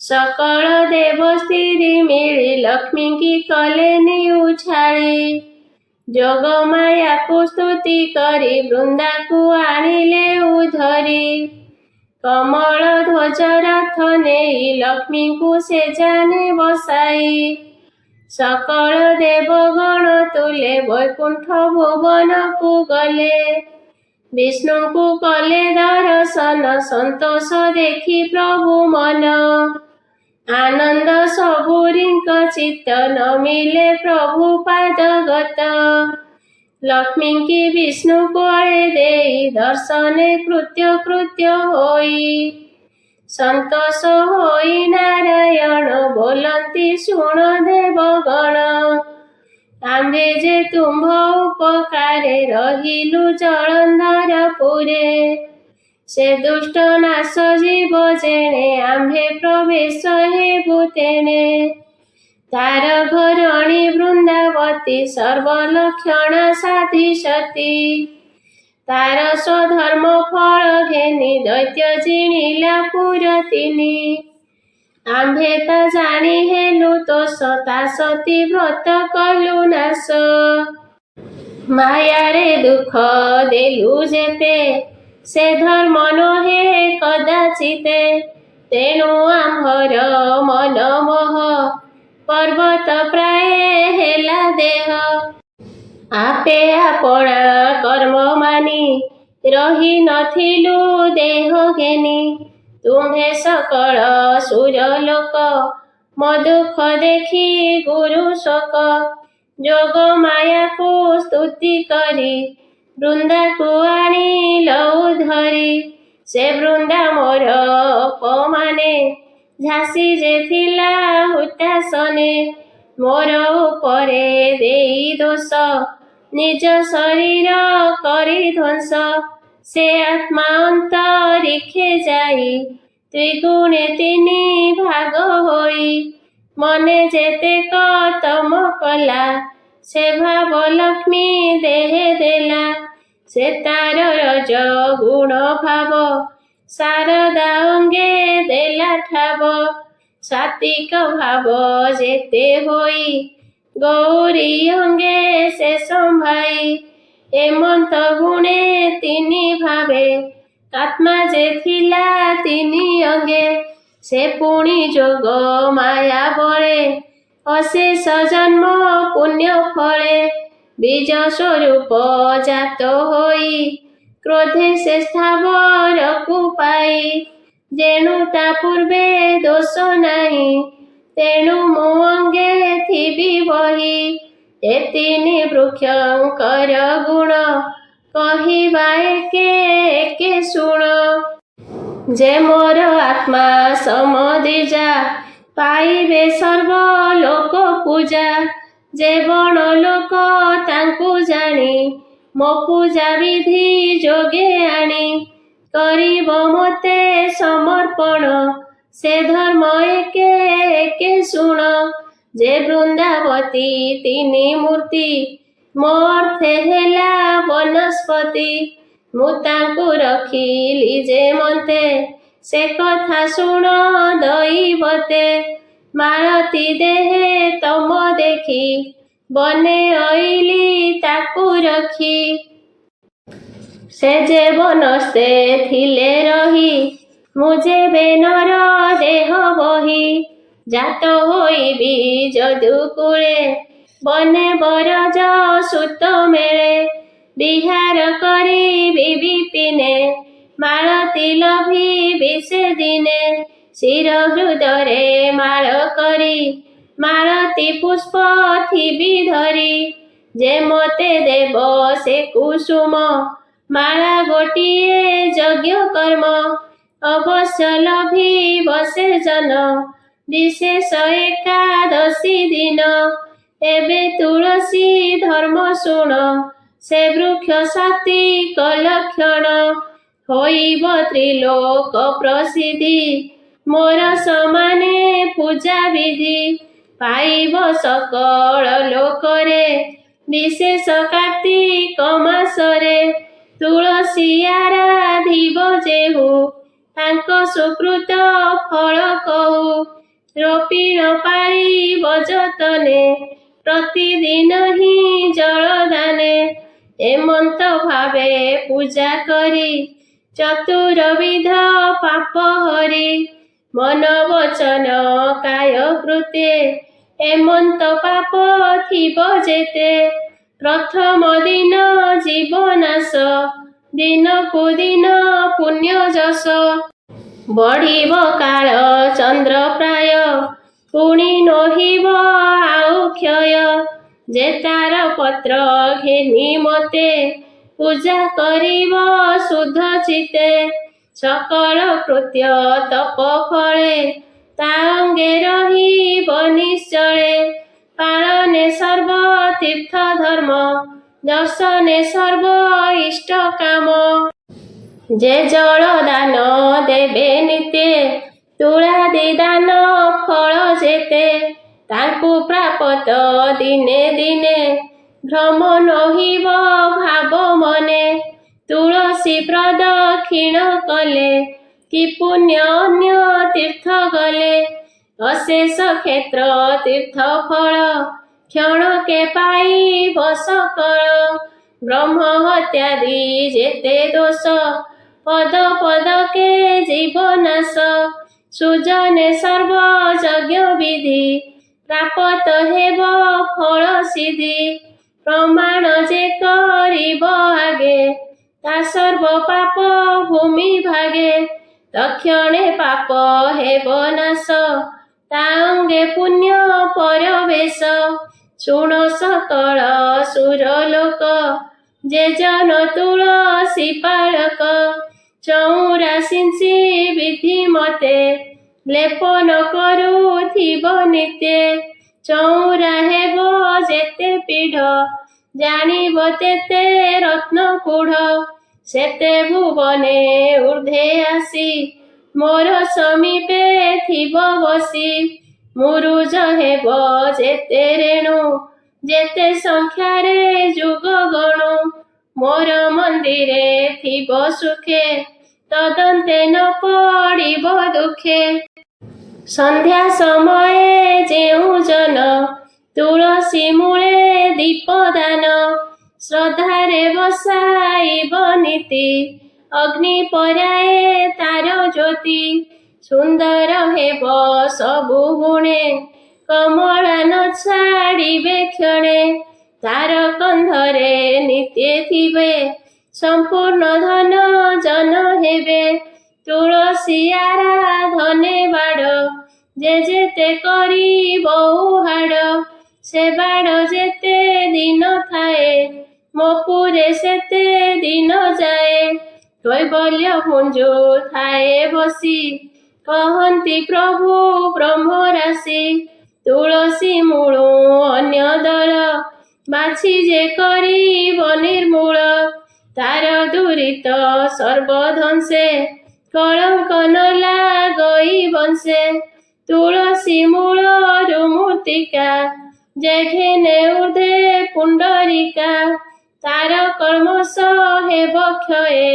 ସକଳ ଦେବ ସ୍ତ୍ରୀ ମିଳି, ଲକ୍ଷ୍ମୀଙ୍କି କଲେ ନିଉଛାଳି। ଯୋଗ ମାୟାକୁ ସ୍ତୁତି କରି, ବୃନ୍ଦାକୁ ଆଣିଲେ ଉଧରି। କମଳ ଧ୍ୱଜ ରଥ ନେଇ, ଲକ୍ଷ୍ମୀଙ୍କୁ ସେ ଜାନେ ବସାଇ। ସକଳ ଦେବଗଣ ତୁଲେ, ବୈକୁଣ୍ଠ ଭୁବନକୁ ଗଲେ। ବିଷ୍ଣୁଙ୍କୁ କଲେ ଦର୍ଶନ, ସନ୍ତୋଷ ଦେଖି ପ୍ରଭୁ ମନ। ଆନନ୍ଦ ସବୁରିଙ୍କ ଚିତ୍ତ, ନମିଲେ ପ୍ରଭୁ ପାଦଗତ। ଲକ୍ଷ୍ମୀଙ୍କି ବିଷ୍ଣୁ କୋଳେ ଦେଇ, ଦର୍ଶନେ କୃତ୍ୟ କୃତ୍ୟ ହୋଇ। ସନ୍ତୋଷ ହୋଇ ନାରାୟଣ, ବୋଲନ୍ତି ଶୁଣ ଦେବଗଣ। ଆମ୍ଭେ ଯେ ତୁମ୍ଭ ଉପକାରେ, ରହିଲୁ ଜଳନ୍ଧରପୁରେ। ସେ ଦୁଷ୍ଟ ନାଶ ଯିବ ଯେଣେ, ଆମ୍ଭେ ପ୍ରବେଶ ହେବୁ ତେଣେ। ତାର ଘରଣୀ ବୃନ୍ଦାବତୀ, ସର୍ବଲକ୍ଷଣା ସାଧି ସତୀ। ତାର ସ୍ୱଧର୍ମ ଫଳ ଘେନି, ଦୈତ୍ୟ ଜିଣିଲା ପୁର ତିନି। ଆମ୍ଭେ ତା ଜାଣି ହେଲୁ ତୋଷ, ତା ସତୀ ବ୍ରତ କଲୁ ନାଶ। ମାୟାରେ ଦୁଃଖ ଦେଲୁ ଯେତେ, ସେ ଧର୍ମ ନୋହେ କଦାଚିତେ। ତେଣୁ ଆମ୍ଭର ମନ ମୋହ, ପର୍ବତ ପ୍ରାୟ ହେଲା ଦେହ। ଆପେ ଆପଣା କର୍ମ ମାନି, ରହି ନଥିଲୁ ଦେହ ଘେନି। ତୁମ୍ଭେ ସକଳ ସୁର ଲୋକ, ମୋ ଦୁଃଖ ଦେଖି ଗୁରୁ ଶୋକ। ଯୋଗ ମାୟାକୁ ସ୍ତୁତି କରି, ବୃନ୍ଦାକୁ ଆଣିଲ ଉଧରି। ସେ ବୃନ୍ଦା ମୋର ଅପମାନେ, ଝାସି ଯେ ଥିଲା ହୁତାସନେ। ମୋର ଉପରେ ଦେଇ ଦୋଷ, ନିଜ ଶରୀର କରି ଧ୍ୱଂସ। ସେ ଆତ୍ମା ଅନ୍ତରିକ୍ଷେ ଯାଇ, ତ୍ରିଗୁଣେ ତିନି ଭାଗ ହୋଇ। ମନେ ଯେତେକ ତମ କଲା, ସେ ଭାବ ଲକ୍ଷ୍ମୀ ଦେହେ ଦେଲା। ସେ ତାର ରଜ ଗୁଣ ଭାବ, ଶାରଦା ଅଙ୍ଗେ ଦେଲା ଠାବ। ସାତ୍ୱିକ ଭାବ ଯେତେ ହୋଇ, ଗୌରୀ ଅଙ୍ଗେ ସେ ସମ୍ଭାଇ। ଏମନ୍ତ ଗୁଣେ ତିନି ଭାବେ, ଆତ୍ମା ଯେ ଥିଲା ତିନି ଅଙ୍ଗେ। ସେ ପୁଣି ଯୋଗ ମାୟା ବଳେ, ଅଶେଷ ଜନ୍ମ ପୁଣ୍ୟ ଫଳେ। ବୀଜ ସ୍ୱରୂପ ଜାତ ହୋଇ, କ୍ରୋଧେ ସେ ସ୍ଥାବରକୁ ପାଇ। ଯେଣୁ ତା ପୂର୍ବେ ଦୋଷ ନାହିଁ, ତେଣୁ ମୁଁ ଅଙ୍ଗେ ଥିବି ବହି। ଏ ତିନି ବୃକ୍ଷଙ୍କର ଗୁଣ, କହିବା ଏକେ ଏକେ ଶୁଣ। ଯେ ମୋର ଆତ୍ମା ସମଦିଜା, ପାଇବେ ସର୍ବ ଲୋକ ପୂଜା। ଯେ ବଣ ଲୋକ ତାଙ୍କୁ ଜାଣି, ମୋ ପୂଜା ବିଧି ଯୋଗେ ଆଣି। କରିବ ମୋତେ ସମର୍ପଣ, ସେ ଧର୍ମ ଏକେ ଏକେ ଶୁଣ। ଯେ ବୃନ୍ଦାବତୀ ତିନି ମୂର୍ତ୍ତି, ମୋ ଅର୍ଥେ ହେଲା ବନସ୍ପତି। ମୁଁ ତାଙ୍କୁ ରଖିଲି ଯେ ମନ୍ତେ, ସେ କଥା ଶୁଣ ଦଇବତେ। ମାଳତୀ ଦେହେ ତମ ଦେଖି ବନେ ଅଇଲି ତାକୁ ରଖି। ସେ ଯେ ବନସ୍ତେ ଥିଲେ ରହି ମୁଁ ଯେବେ ନର ଦେହ ବହି। ଜାତ ହୋଇବି ଯଦୁକୁଳେ ବନେ ବରଜ ସୁତ ମେଳେ। ବିହାର କରିବି ବିପିନେ ମାଳତୀ ଲଭିବି ସେ ଦିନେ। ଶିର ହୃଦରେ ମାଳ କରି ମାଳତୀ ପୁଷ୍ପ ଥିବି ଧରି। ଯେ ମତେ ଦେବ ସେ କୁସୁମ ମାଳା ଗୋଟିଏ ଯଜ୍ଞ କର୍ମ। ଅବଶ୍ୟ ଲଭିବ ସେ ଜନ ବିଶେଷ ଏକାଦଶୀ ଦିନ। ଏବେ ତୁଳସୀ ଧର୍ମ ଶୁଣ ସେ ବୃକ୍ଷ ସାତ୍ୱିକ ଲକ୍ଷଣ। ହୋଇବ ତ୍ରିଲୋକ ପ୍ରସିଦ୍ଧି ମୋର ସମାନେ ପୂଜା ବିଧି। ପାଇବ ସକଳ ଲୋକରେ ବିଶେଷ କାର୍ତ୍ତିକ ମାସରେ। ତୁଳସୀ ଆରାଧିବ ଯେହୁ ତାଙ୍କ ସୁକୃତ ଫଳ କହୁ। ରୋପିଣ ପାଳିବ ଯତନେ ପ୍ରତିଦିନ ହିଁ ଜଳଦାନେ। ଏମନ୍ତ ଭାବେ ପୂଜା କରି ଚତୁରବିଧ ପାପ ହରି। ମନ ବଚନ କାୟ କୃତେ ଏମନ୍ତ ପାପ ଥିବ ଯେତେ। ପ୍ରଥମ ଦିନ ଜୀବନାଶ ଦିନକୁ ଦିନ ପୁଣ୍ୟ ଯଶ। ବଢ଼ିବ କାଳ ଚନ୍ଦ୍ର ପ୍ରାୟ ପୁଣି ନୋହିବ ଆଉ କ୍ଷୟ। ଯେ ତାର ପତ୍ର ଘେନି ମତେ ପୂଜା କରିବ ଶୁଦ୍ଧ ଚିତ୍ତେ। ସକଳ କୃତ୍ୟ ତପ ଫଳେ ତା ଅଙ୍ଗେ ରହିବ ନିଶ୍ଚଳେ। ପାଳନେ ସର୍ବ ତୀର୍ଥ ଧର୍ମ ଦର୍ଶନେ ସର୍ବ ଇଷ୍ଟ କାମ। ଯେ ଜଳ ଦାନ ଦେବେ ନିତ୍ୟେ ତୁଳାଦି ଦାନ ଫଳ ଯେତେ। ତାଙ୍କୁ ପ୍ରାପତ ଦିନେ ଦିନେ ଭ୍ରମ ନୋହିବ ଭାବ ମନେ। ତୁଳସୀ ପ୍ରଦକ୍ଷିଣ କଲେ କି ପୁଣ୍ୟ ଅନ୍ୟ ତୀର୍ଥ ଗଲେ। ଅଶେଷ କ୍ଷେତ୍ର ତୀର୍ଥ ଫଳ କ୍ଷଣକେ ପାଇବ ସକଳ। ବ୍ରହ୍ମ ହତ୍ୟାଦି ଯେତେ ଦୋଷ ପଦ ପଦକେ ଜୀବନାଶ। ସୁଜନେ ସର୍ବ ଯଜ୍ଞ ବିଧି ପ୍ରାପତ ହେବ ଫଳ ସିଦ୍ଧି। ପ୍ରମାଣ ଯେ କରିବ ଆଗେ ତା ସର୍ବ ପାପ ଭୂମି ଭାଗେ। ତକ୍ଷଣେ ପାପ ହେବ ନାଶ ତା ଅଙ୍ଗେ ପୁଣ୍ୟ ପରବେଶ। ଶୁଣ ସକଳ ସୁର ଲୋକ ଯେ ଜନ ତୁଳସୀ ପାଳକ। ଚଉରାଶିଂଷି ବିଧି ମତେ ଲେପନ କରୁଥିବ ନିତ୍ୟେ। ଚଉରା ହେବ ଯେତେ ପିଢ଼ ଜାଣିବ ତେତେ ରତ୍ନ କୁଢ଼। ସେତେ ଭୁବନେ ଊର୍ଦ୍ଧ୍ୱେ ଆସି ମୋର ସମୀପେ ଥିବ ବସି। ମୁରୁଜ ହେବ ଯେତେ ରେଣୁ ଯେତେ ସଂଖ୍ୟାରେ ଯୁଗ ଗଣୁ। ମୋର ମନ୍ଦିରେ ଥିବ ସୁଖେ ତଦନ୍ତେ ନ ପଡ଼ିବ ଦୁଃଖେ। ସନ୍ଧ୍ୟା ସମୟେ ଯେଉଁ ଜନ ତୁଳସୀ ମୂଳେ ଦୀପଦାନ। ଶ୍ରଦ୍ଧାରେ ବସାଇବ ନୀତି ଅଗ୍ନି ପରାଏ ତାର ଜ୍ୟୋତି। ସୁନ୍ଦର ହେବ ସବୁ ଗୁଣେ କମଳା ନ ଛାଡ଼ିବେ କ୍ଷଣେ। ତାର କନ୍ଧରେ ନିତ୍ୟେ ଥିବେ ସମ୍ପୂର୍ଣ୍ଣ ଧନ ଜନ ହେବେ। ତୁଳସୀ ଆରାଧନେ ବାଡ଼ ଯେ ଯେତେ କରିବ ଉହାଡ଼। ସେ ବାଡ଼ ଯେତେ ଦିନ ଥାଏ ମୋ ପୁରେ ସେତେ ଦିନ ଯାଏ। କୈବଲ୍ୟ ପୁଞ୍ଜ ଥାଏ ବସି କହନ୍ତି ପ୍ରଭୁ ବ୍ରହ୍ମ ରାଶି। ତୁଳସୀ ମୂଳୁ ଅନ୍ୟ ଦଳ ବାଛି ଯେ କରିବ ନିର୍ମୂଳ। ତାର ଦୁରିତ ସର୍ବଧ୍ୱଂସେ କଳଙ୍କ ନ ଲାଗଇ ବଂଶେ। ତୁଳସୀ ମୂଳରୁ ମୂର୍ତ୍ତିକା ଯେ ଘେନେ ଊର୍ଦ୍ଧ୍ୱେ ପୁଣ୍ଡରୀକା। ତାର କଳ୍ମଷ ହେବ କ୍ଷୟେ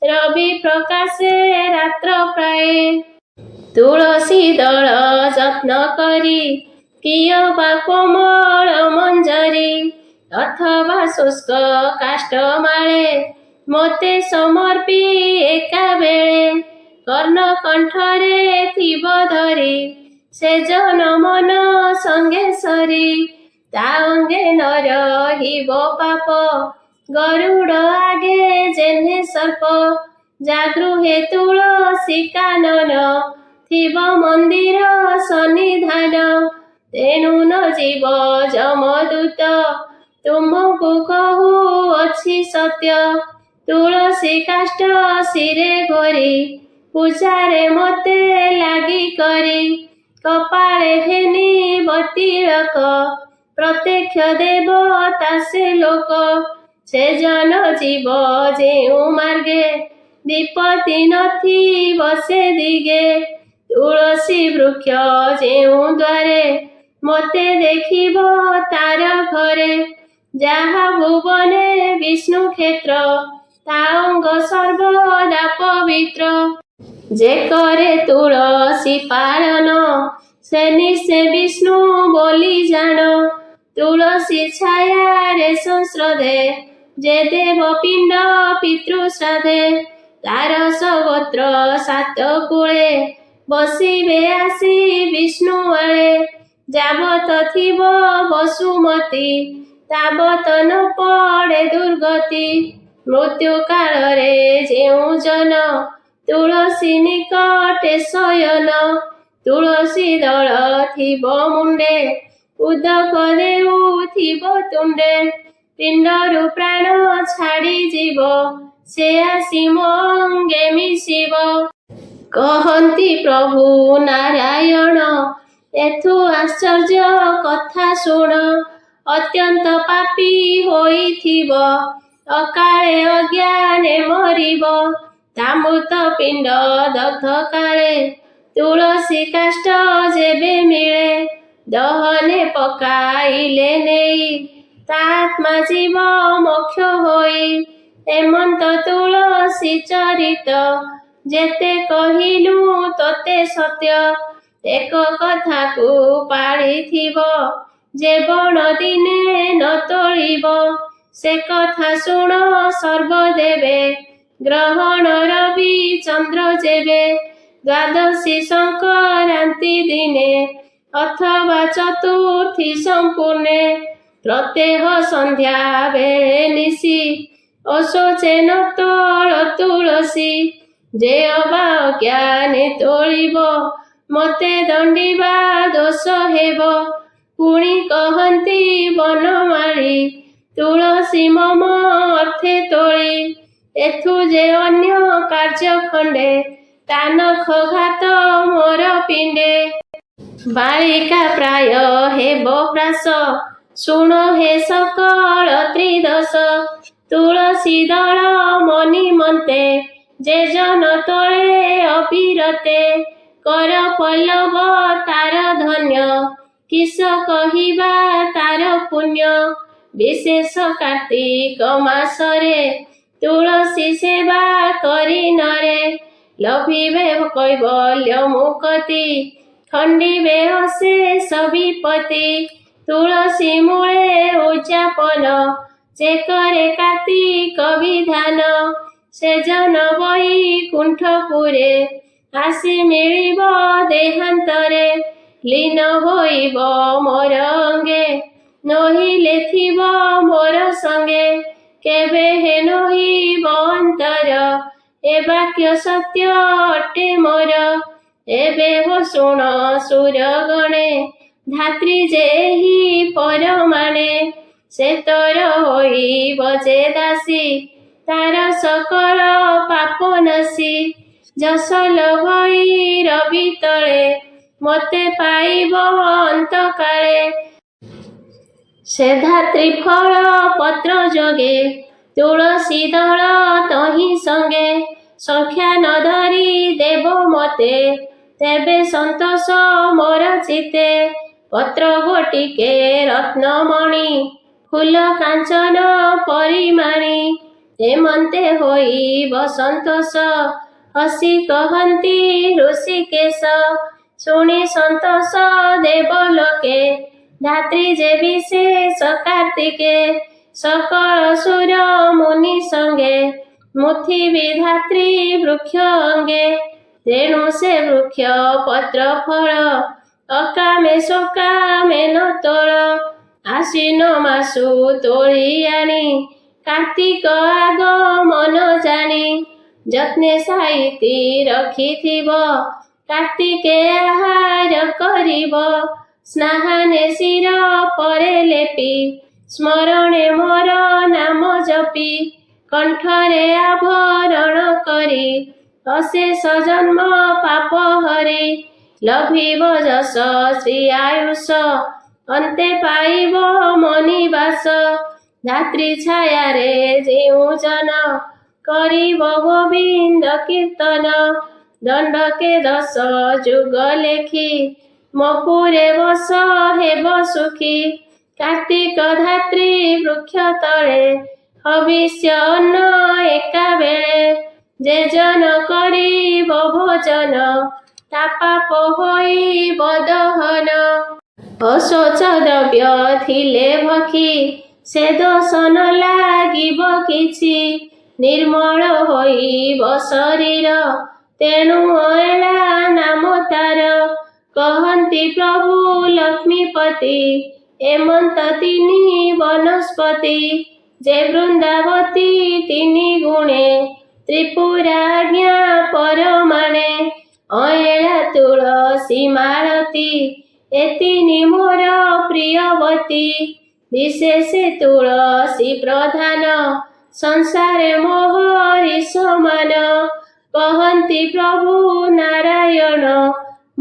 ରବି ପ୍ରକାଶେ ରାତ୍ର ପ୍ରାୟେ। ତୁଳସୀ ଦଳ ଯତ୍ନ କରି କିଏ ବା କୋମଳ ମଞ୍ଜରୀ ଅଥବା ଶୁଷ୍କ କାଷ୍ଠ ମାଳେ ମୋତେ ସମର୍ପି ଏକାବେଳେ କର୍ଣ୍ଣ କଣ୍ଠରେ ଥିବ ଧରି ସେ ଜନ ମନ ସଙ୍ଗେ ସରି ତା ଅଙ୍ଗେ ନ ରହିବ ପାପ ଗରୁଡ଼ ଆଗେ ଯେହ୍ନେ ସର୍ପ ଜାଗୃହେ ତୁଳସୀ କାନନ ଥିବ ମନ୍ଦିର ସନ୍ନିଧାନ ତେଣୁ ନ ଯିବ ଯମଦୂତ ତୁମକୁ କହୁଅଛି ସତ୍ୟ ତୁଳସୀ କାଷ୍ଠ ଶିରେ ଘୋରି ପୂଜାରେ ମୋତେ ଲାଗି କରି କପାଳେ ଘେନିବ ତିଳକ ପ୍ରତ୍ୟକ୍ଷ ଦେବତା ସେ ଲୋକ ସେ ଜନ ଯିବ ଯେଉଁ ମାର୍ଗେ ବିପତ୍ତି ନଥିବ ସେ ଦିଗେ ତୁଳସୀ ବୃକ୍ଷ ଯେଉଁ ଦ୍ୱାରେ ମୋତେ ଦେଖିବ ତାର ଘରେ ଯାହା ଭୁବନେ ବିଷ୍ଣୁ କ୍ଷେତ୍ର ତା ଅଙ୍ଗ ସର୍ବଦା ପବିତ୍ର ଯେ କରେ ତୁଳସୀ ପାଳନ ସେ ନିଶ୍ଚେ ବିଷ୍ଣୁ ବୋଲି ଜାଣ ତୁଳସୀ ଛାୟାରେ ସଂଶ୍ରଦ୍ଧେ ଯେ ଦେବ ପିଣ୍ଡ ପିତୃ ଶ୍ରାଦ୍ଧେ ତାର ସଗୋତ୍ର ସାତ କୂଳେ ବସିବେ ଆସି ବିଷ୍ଣୁ ଆଳେ ଯାବତ ଥିବ ବସୁମତୀ ତାବତ ନ ପଡ଼େ ଦୁର୍ଗତି ମୃତ୍ୟୁ କାଳରେ ଯେଉଁ ଜନ ତୁଳସୀ ନିକଟେ ଶୟନ ତୁଳସୀ ଦଳ ଥିବ ମୁଣ୍ଡେ ଉଦକ ଦେଉଥିବ ତୁଣ୍ଡେ ପିଣ୍ଡରୁ ପ୍ରାଣ ଛାଡ଼ିଯିବ ସେ ଆସି ମୋ ଅଙ୍ଗେ ମିଶିବ କହନ୍ତି ପ୍ରଭୁ ନାରାୟଣ ଏଥୁ ଆଶ୍ଚର୍ଯ୍ୟ କଥା ଶୁଣ ଅତ୍ୟନ୍ତ ପାପୀ ହୋଇଥିବ ଅକାଳେ ଅଜ୍ଞାନେ ମରିବ ତା ମୃତ ପିଣ୍ଡ ଦଗ୍ଧ କାଳେ ତୁଳସୀ କାଷ୍ଠ ଯେବେ ମିଳେ ଦହନେ ପକାଇଲେ ନେଇ ତା ଆତ୍ମା ଯିବ ମୋକ୍ଷ ହୋଇ ଏମନ୍ତ ତୁଳସୀ ଚରିତ ଯେତେ କହିଲୁ ତୋତେ ସତ୍ୟ ଏକ କଥାକୁ ପାଳିଥିବ ଯେ ବଣ ଦିନେ ନ ତୋଳିବ ସେ କଥା ଶୁଣ ସର୍ବଦେବେ ଗ୍ରହଣ ରବି ଚନ୍ଦ୍ର ଯେବେ ଦ୍ୱାଦଶୀ ସଂକ୍ରାନ୍ତି ଦିନେ ଅଥବା ଚତୁର୍ଥୀ ସମ୍ପୂର୍ଣ୍ଣେ ପ୍ରତ୍ୟହ ସନ୍ଧ୍ୟା ବେଳେ ନିଶି ଅଶୋଚେ ନ ତୋଳ ତୁଳସୀ ଯେ ଅବା ଅଜ୍ଞାନେ ତୋଳିବ ମୋତେ ଦଣ୍ଡିବା ଦୋଷ ହେବ ପୁଣି କହନ୍ତି ବନମାଳୀ ତୁଳସୀ ମମ ଅର୍ଥେ ତୋଳି ଏଥୁ ଯେ ଅନ୍ୟ କାର୍ଯ୍ୟ ଖଣ୍ଡେ ତା ନଖ ଘାତ ମୋର ପିଣ୍ଡେ ବାଳିକା ପ୍ରାୟ ହେବ ପ୍ରାସ ଶୁଣ ହେ ସକଳ ତ୍ରିଦଶ ତୁଳସୀ ଦଳ ମନିମନ୍ତେ ଯେ ଜନ ତୋଳେ ଅବିରତେ କର ପଲ୍ଲବ ତାର ଧନ୍ୟ କିସ କହିବା ତାର ପୁଣ୍ୟ ବିଶେଷ କାର୍ତ୍ତିକ ମାସରେ ତୁଳସୀ ସେବା କରି ନରେ ଲଭିବେ କୈବଲ୍ୟ ମୁକ୍ତି ଖଣ୍ଡିବେ ଅଶେଷ ବିପତ୍ତି ତୁଳସୀ ମୂଳେ ଉଯାପନ ଯେ କରେ କାର୍ତ୍ତିକ ବିଧାନ ସେ ଜନ ବୈକୁଣ୍ଠପୁରେ ଆସି ମିଳିବ ଦେହାନ୍ତରେ ଲୀନ ହୋଇବ ମୋର ଅଙ୍ଗେ ନହିଲେ ଥିବ ମୋର ସଙ୍ଗେ କେବେ ହେ ନହିବ ଅନ୍ତର ଏ ବାକ୍ୟ ସତ୍ୟ ଅଟେ ମୋର ଏବେ ହୋ ଶୁଣ ସୁରଗଣେ ଧାତ୍ରୀ ଯେହି ପରମାଣେ ସେ ତୋର ହୋଇବ ଯେ ଦାସୀ ତାର ସକଳ ପାପ ନାଶୀ ଯଶଲ ଭୈରବୀ ତଳେ ମୋତେ ପାଇବ ଅନ୍ତକାଳେ ସେ ଧାତ୍ରୀ ଫଳ ପତ୍ର ଯୋଗେ ତୁଳସୀ ଦଳ ତହିଁ ସଙ୍ଗେ ସଂଖ୍ୟା ନ ଧରି ଦେବ ମୋତେ ତେବେ ସନ୍ତୋଷ ମୋର ଚିତେ ପତ୍ର ଗୋଟିକେ ରତ୍ନମଣି ଫୁଲ କାଞ୍ଚନ ପରିମାଣି ଏମନ୍ତେ ହୋଇବ ସନ୍ତୋଷ हसी कहती ऋषिकेश शुणी सन्तोष देवलोके धात्री जे विशेष कार्तिके सकल सुर मुनि संगे मुथिबी धात्री वृक्ष अंगे तेणु से वृक्ष पत्र फल अकामे सकामे न तोल आश्विन मासु तोଳି आणी कार्तिक आगमन जानी ଯତ୍ନେ ସାଇତି ରଖିଥିବ କାର୍ତ୍ତିକେ ଆହାର କରିବ ସ୍ନାହାନେ ଶିର ପରେ ଲେପି ସ୍ମରଣେ ମୋର ନାମ ଜପି କଣ୍ଠରେ ଆଭରଣ କରି ଅଶେଷ ଜନ୍ମ ପାପ ହରି ଲଭିବ ଯଶ ଶ୍ରୀ ଆୟୁଷ ଅନ୍ତେ ପାଇବ ମନିବାସ ଧାତ୍ରୀ ଛାୟାରେ ଯେଉଁ ଜନ କରିବ ଗୋବିନ୍ଦ କୀର୍ତ୍ତନ ଦଣ୍ଡକେ 10 ଯୁଗ ଲେଖି ମପୁରେ ବସ ହେବ ସୁଖୀ କାର୍ତ୍ତିକ ଧାତ୍ରୀ ବୃକ୍ଷ ତଳେ ହବିଷ୍ୟ ଅନ୍ନ ଏକାବେଳେ ଯେଜନ କରିବ ଭୋଜନ ତା ପାପ ହୋଇବ ଦହନ ଅଶୋଚ ଦ୍ରବ୍ୟ ଥିଲେ ଭକ୍ଷୀ ସେ ଦୋଷ ନ ଲାଗିବ କିଛି ନିର୍ମଳ ହୋଇବ ଶରୀର ତେଣୁ ଅଏଳା ନାମ ତାର କହନ୍ତି ପ୍ରଭୁ ଲକ୍ଷ୍ମୀପତି ଏମନ୍ତ ତିନି ବନସ୍ପତି ଯେ ବୃନ୍ଦାବତୀ ତିନି ଗୁଣେ ତ୍ରିପୁରାଜ୍ଞା ପରମାଣେ ଅଏଳା ତୁଳସୀ ମାଳତୀ ଏ ତିନି ମୋର ପ୍ରିୟବତୀ ବିଶେଷ ତୁଳସୀ ପ୍ରଧାନ ସଂସାରେ ମୋହରି ସମାନ କହନ୍ତି ପ୍ରଭୁ ନାରାୟଣ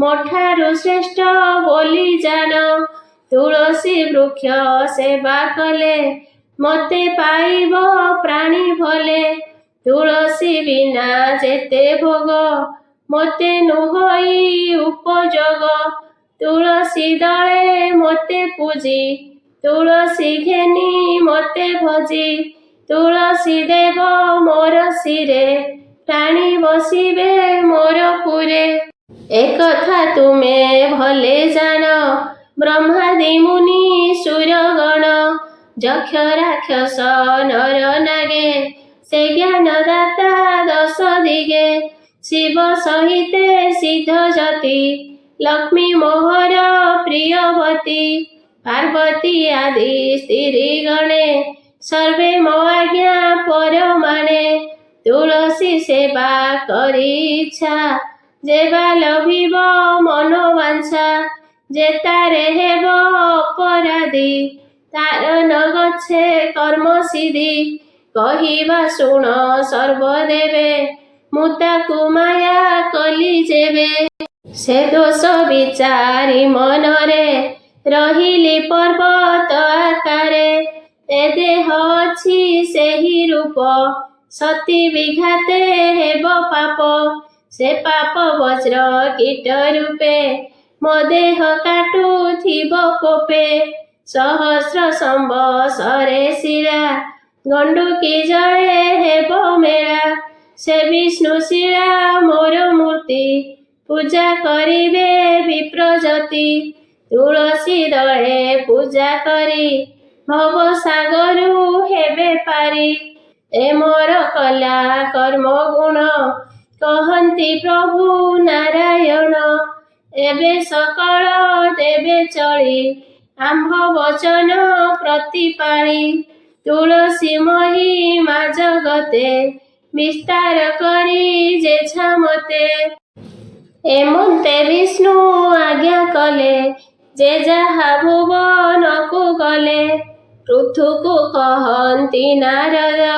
ମୋଠାରୁ ଶ୍ରେଷ୍ଠ ବୋଲି ଜାଣ ତୁଳସୀ ବୃକ୍ଷ ସେବା କଲେ ମୋତେ ପାଇବ ପ୍ରାଣୀ ଭଲେ ତୁଳସୀ ବିନା ଯେତେ ଭୋଗ ମୋତେ ନୁହଇ ଉପଯୋଗ ତୁଳସୀ ଦଳେ ମୋତେ ପୂଜି ତୁଳସୀ ଘେନି ମୋତେ ଭଜି ତୁଳସୀ ଦେବ ମୋର ଶିରେ ଟାଣି ବସିବେ ମୋର ପୁରେ ଏକଥା ତୁମେ ଭଲେ ଜାଣ ବ୍ରହ୍ମାଦି ମୁନି ସୁରଗଣ ଯକ୍ଷ ରାକ୍ଷସ ନର ନାଗେ ସେ ଜ୍ଞାନ ଦାତା 10 ଦିଗେ ଶିବ ସହିତେ ସିଦ୍ଧ ଯତି ଲକ୍ଷ୍ମୀ ମୋହର ପ୍ରିୟବତୀ ପାର୍ବତୀ ଆଦି ସ୍ତ୍ରୀ ଗଣେ ସର୍ବେ ମୋ ଆଜ୍ଞା ପରମାଣେ ତୁଳସୀ ସେବା କରି ଇଚ୍ଛା ଯେବା ଲଭିବ ମନୋବାଞ୍ଛା ଯେତାରେ ହେବ ଅପରାଧୀ ତାର ନ ଗଛେ କର୍ମ ସିଦ୍ଧି କହିବା ଶୁଣ ସର୍ବଦେବେ ମୁଁ ତାକୁ ମାୟା କଲି ଯେବେ ସେ ଦୋଷ ବିଚାରି ମନରେ ରହିଲି ପର୍ବତ ଆକାରେ ଏ ଦେହ ଅଛି ସେହି ରୂପ ସତୀ ବିଘାତେ ହେବ ପାପ ସେ ପାପ ବଜ୍ର କୀଟ ରୂପେ ମୋ ଦେହ କାଟୁଥିବ କୋପେ ସହସ୍ର ସମ୍ବତ୍ସରେ ଶିରା ଗଣ୍ଡୁକି ଜଳେ ହେବ ମେଳା ସେ ବିଷ୍ଣୁ ଶିଳା ମୋର ମୂର୍ତ୍ତି ପୂଜା କରିବେ ବିପ୍ରଜତି ତୁଳସୀ ଦଳେ ପୂଜା କରି ଭବ ସାଗରୁ ହେବେ ପାରି ଏ ମୋର କଲା କର୍ମ ଗୁଣ କହନ୍ତି ପ୍ରଭୁ ନାରାୟଣ ଏବେ ସକଳ ଦେବେ ଚଳି ଆମ୍ଭ ବଚନ ପ୍ରତିପାଳି ତୁଳସୀ ମହିମା ଜଗତେ ବିସ୍ତାର କରି ଯେଝା ମତେ ଏମନ୍ତେ ବିଷ୍ଣୁ ଆଜ୍ଞା କଲେ ଯେ ଯାହା ଭୁବନକୁ ଗଲେ ପୃଥୁକୁ କହନ୍ତି ନାରଦ